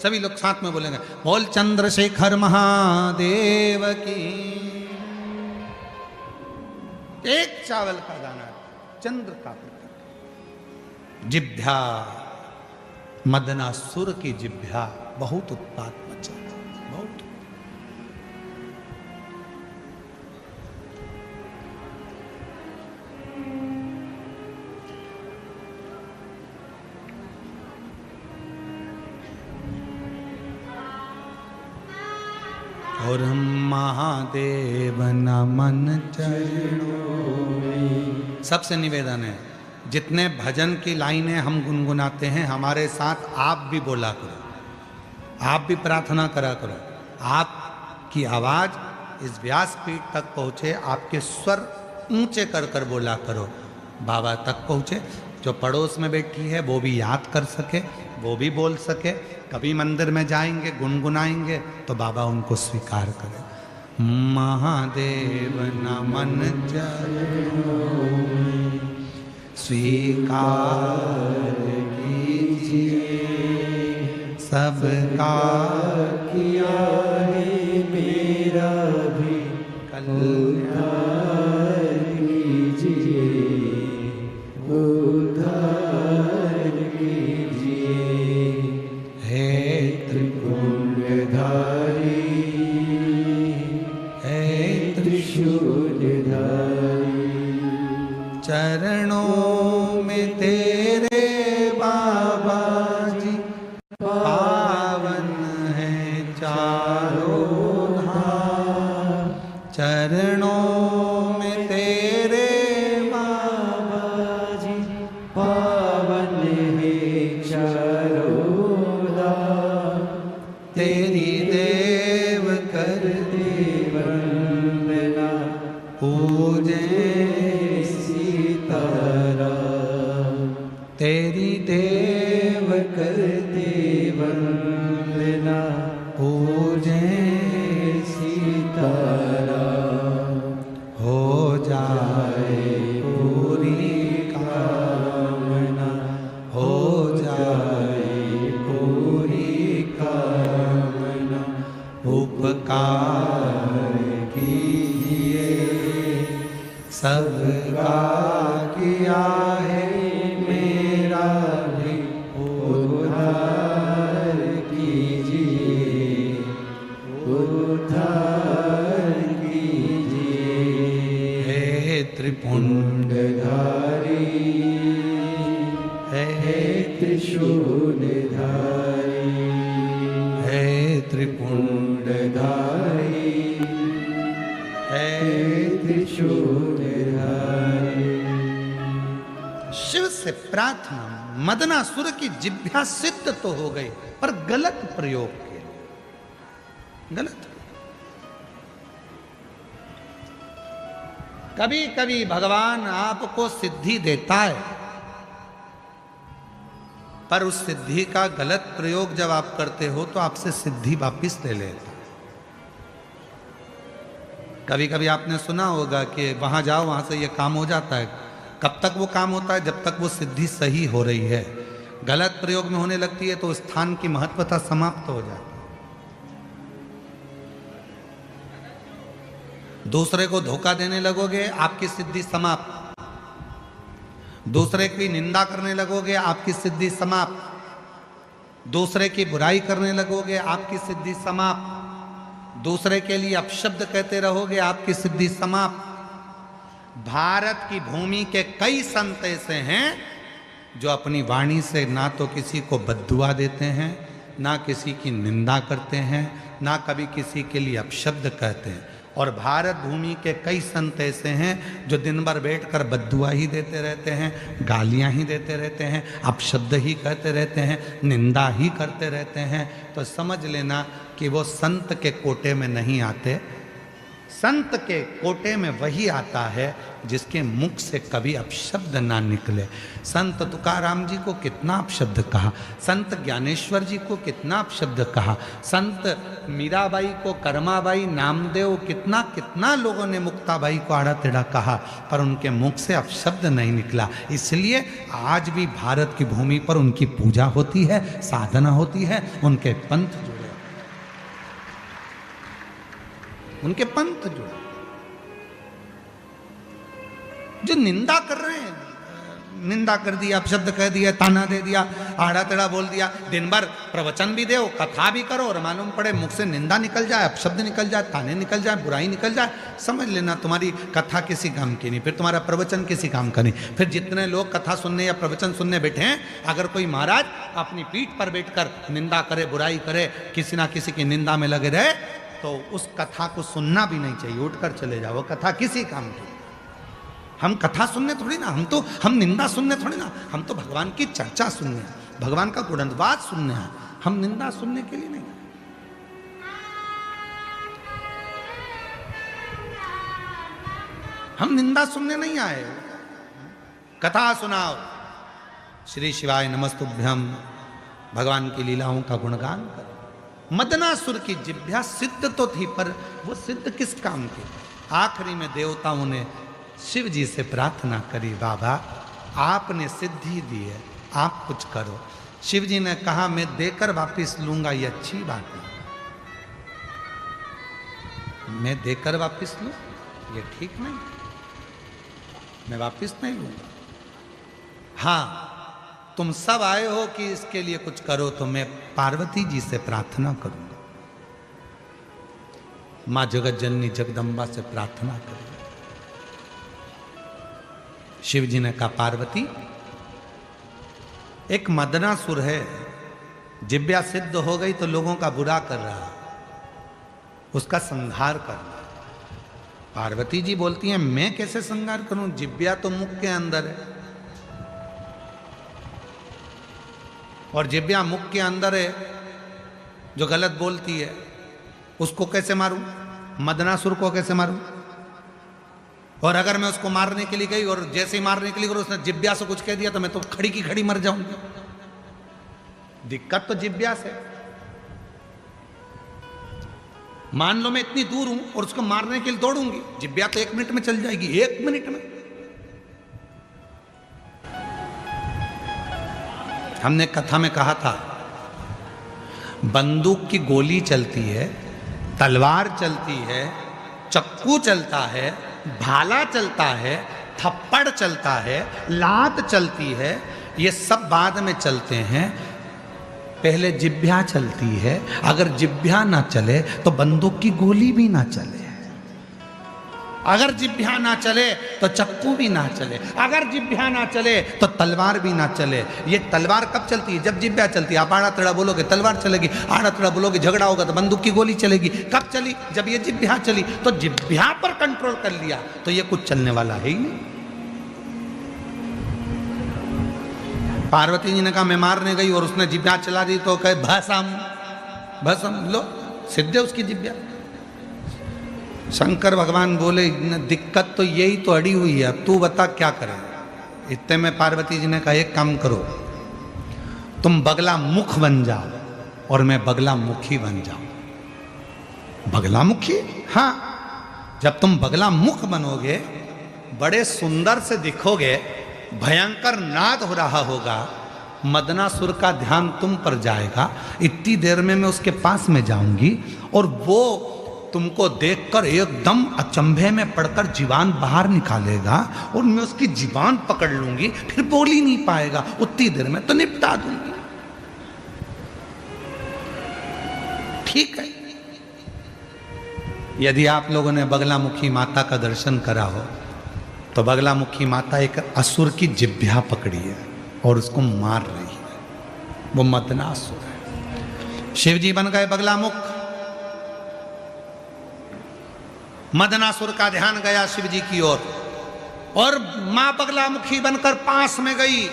A: सभी लोग साथ में बोलेंगे, बोल चंद्रशेखर महादेव की। एक चावल का दाना चंद्र का प्रतीक। जिभ्या, मदनासुर की जिभ्या बहुत उत्पात मचा, बहुत। और हम महादेव नमन चरणों में। सबसे निवेदन है, जितने भजन की लाइनें हम गुनगुनाते हैं हमारे साथ आप भी बोला करो, आप भी प्रार्थना करा करो। आपकी आवाज इस व्यासपीठ तक पहुँचे, आपके स्वर ऊंचे कर कर बोला करो, बाबा तक पहुँचे। जो पड़ोस में बैठी है वो भी याद कर सके, वो भी बोल सके। कभी मंदिर में जाएंगे, गुनगुनाएंगे तो बाबा उनको स्वीकार करे। महादेव नमन चरणों में स्वीकार कीजिए, सबका किया है मेरा भी कल्याण कीजिए, उद्धार कीजिए। हे त्रिपुंडधारी, हे त्रिशूलधारी, चरणों में तेरे बाबा जी पावन है चारों धाम। चरणों में तेरे बाबा जी पावन है चारों धाम। तेरी देव कर दे वंदना, पूजे तेरी देव कर दे वंदना, पूजे सीताराम। हो जाए पूरी कामना, हो जाए पूरी कामना। उपकार कीजिए, सबका किया है मेरा भी उद्धार कीजिए, उद्धार कीजिए। हे त्रिपुंडधारी, हे त्रिशूलधारी, हे त्रिपुंडधारी, हे त्रिशूलधारी। शिव से प्रार्थना, मदनासुर की जिभ्या सिद्ध तो हो गई, पर गलत प्रयोग किया, गलत। कभी कभी भगवान आपको सिद्धि देता है, पर उस सिद्धि का गलत प्रयोग जब आप करते हो तो आपसे सिद्धि वापिस ले लेता। कभी कभी आपने सुना होगा कि वहां जाओ, वहां से ये काम हो जाता है। कब तक वो काम होता है? जब तक वो सिद्धि सही हो रही है। गलत प्रयोग में होने लगती है तो स्थान की महत्वता समाप्त हो जाती है। दूसरे को धोखा देने लगोगे, आपकी सिद्धि समाप्त। दूसरे की निंदा करने लगोगे, आपकी सिद्धि समाप्त। दूसरे की बुराई करने लगोगे, आपकी सिद्धि समाप्त। दूसरे के लिए अपशब्द कहते रहोगे, आपकी सिद्धि समाप्त। भारत की भूमि के कई संत ऐसे हैं जो अपनी वाणी से ना तो किसी को बद्दुआ देते हैं, ना किसी की निंदा करते हैं, ना कभी किसी के लिए अपशब्द कहते हैं। और भारत भूमि के कई संत ऐसे हैं जो दिन भर बैठकर बद्दुआ ही देते रहते हैं, गालियां ही देते रहते हैं, अपशब्द ही कहते रहते हैं, निंदा ही करते रहते हैं। तो समझ लेना कि वो संत के कोटे में नहीं आते। संत के कोटे में वही आता है जिसके मुख से कभी अपशब्द ना निकले। संत तुकाराम जी को कितना अपशब्द कहा, संत ज्ञानेश्वर जी को कितना अपशब्द कहा, संत मीराबाई को, कर्माबाई, नामदेव, कितना कितना लोगों ने मुक्ताबाई को आड़ा टेढ़ा कहा, पर उनके मुख से अपशब्द नहीं निकला। इसलिए आज भी भारत की भूमि पर उनकी पूजा होती है, साधना होती है, उनके पंथ जुड़े, उनके पंथ जुड़े। जो निंदा कर रहे हैं, निंदा कर दिया, अपशब्द कह दिया, ताना दे दिया, आड़ा टेढ़ा बोल दिया, दिन भर प्रवचन भी दो, कथा भी करो, और मालूम पड़े मुख से निंदा निकल जाए, अपशब्द निकल जाए, ताने निकल जाए, बुराई निकल जाए, समझ लेना तुम्हारी कथा किसी काम की नहीं, फिर तुम्हारा प्रवचन किसी काम का नहीं। फिर जितने लोग कथा सुनने या प्रवचन सुनने बैठे हैं, अगर कोई महाराज अपनी पीठ पर बैठकर निंदा करे, बुराई करे, किसी ना किसी की निंदा में लगे रहे, तो उस कथा को सुनना भी नहीं चाहिए, उठकर चले जाओ। वो कथा किसी काम की। हम कथा सुनने थोड़ी ना, हम निंदा सुनने थोड़ी ना, हम तो भगवान की चर्चा सुनने हैं, भगवान का गुणवाद सुनने हैं, हम निंदा सुनने के लिए नहीं। हम निंदा सुनने नहीं आए, कथा सुनाओ। श्री शिवाय नमस्तुभ्यम, भगवान की लीलाओं का गुणगान करो। मदनासुर की जिह्वा सिद्ध तो थी, पर वो सिद्ध किस काम की? आखिरी में देवताओं ने शिव जी से प्रार्थना करी, बाबा आपने सिद्धि दी है, आप कुछ करो। शिव जी ने कहा मैं देकर वापस लूंगा, ये अच्छी बात है, मैं देकर वापस लूं ये ठीक नहीं, मैं वापस नहीं लूंगा। हाँ तुम सब आए हो कि इसके लिए कुछ करो, तो मैं पार्वती जी से प्रार्थना करूंगा, मां जगत जननी जगदम्बा से प्रार्थना करूंगा। शिव जी ने कहा पार्वती, एक मदनासुर है, जिह्वा सिद्ध हो गई तो लोगों का बुरा कर रहा, उसका संहार करना। पार्वती जी बोलती हैं मैं कैसे संहार करूं, जिह्वा तो मुख के अंदर है, और जिह्वा मुख के अंदर है, जो गलत बोलती है उसको कैसे मारूं, मदनासुर को कैसे मारूं? और अगर मैं उसको मारने के लिए गई और जैसे ही मारने के लिए गई उसने जिह्वा से कुछ कह दिया, तो मैं तो खड़ी की खड़ी मर जाऊंगी। दिक्कत तो जिह्वा से। मान लो मैं इतनी दूर हूं और उसको मारने के लिए दौड़ूंगी, जिह्वा तो 1 मिनट में चल जाएगी, 1 मिनट में। हमने कथा में कहा था, बंदूक की गोली चलती है, तलवार चलती है, चक्कू चलता है, भाला चलता है, थप्पड़ चलता है, लात चलती है, ये सब बाद में चलते हैं, पहले जिह्वा चलती है। अगर जिह्वा ना चले तो बंदूक की गोली भी ना चले, अगर जिह्वा ना चले तो चक्कू भी ना चले, अगर जिह्वा ना चले तो तलवार भी ना चले। ये तलवार कब चलती है? जब जिह्वा चलती है। आप आड़ा टेढ़ा बोलोगे तलवार चलेगी, आड़ा टेढ़ा बोलोगे झगड़ा होगा तो बंदूक की गोली चलेगी। कब चली? जब ये जिह्वा चली। तो जिह्वा पर कंट्रोल कर लिया तो ये कुछ चलने वाला है ही नहीं। पार्वती जी ने कहा मैं मारने गई और उसने जिह्वा चला दी, तो कहे भस्म भस्म, लो सिद्ध है उसकी जिह्वा। शंकर भगवान बोले दिक्कत तो यही तो अड़ी हुई है, अब तू बता क्या करें। इतने में पार्वती जी ने कहा एक काम करो, तुम बगला मुख बन जाओ और मैं बगला मुखी बन जाऊं। बगला मुखी? हाँ, जब तुम बगला मुख बनोगे, बड़े सुंदर से दिखोगे, भयंकर नाद हो रहा होगा, मदनासुर का ध्यान तुम पर जाएगा। इतनी देर में मैं उसके पास में जाऊंगी और वो तुमको देखकर एकदम अचंभे में पड़कर जीवान बाहर निकालेगा और मैं उसकी जीवान पकड़ लूंगी, फिर बोल ही नहीं पाएगा, उतनी देर में तो निपटा दूंगी। ठीक है? यदि आप लोगों ने बगलामुखी माता का दर्शन करा हो तो बगलामुखी माता एक असुर की जिह्वा पकड़ी है और उसको मार रही है, वो मदनासुर है। शिव जी बन गए बगलामुख, मदनासुर का ध्यान गया शिव जी की ओर और मां बगलामुखी बनकर पास में गई।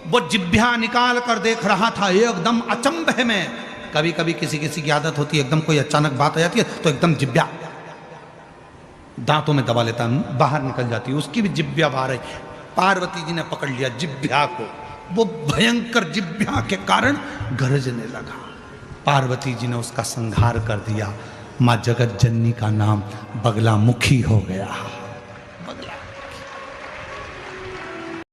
A: वो जिह्वा निकाल कर देख रहा था एकदम अचंभे में। कभी कभी किसी किसी की आदत होती है, एकदम कोई अचानक बात आ जाती है तो एकदम जिह्वा दांतों में दबा लेता, बाहर निकल जाती है, उसकी भी जिब्या बाहर है। पार्वती जी ने पकड़ लिया जिब्या को, वो भयंकर जिब्या के कारण गरजने लगा। पार्वती जी ने उसका संहार कर दिया। माँ जगत जननी का नाम बगलामुखी हो गया।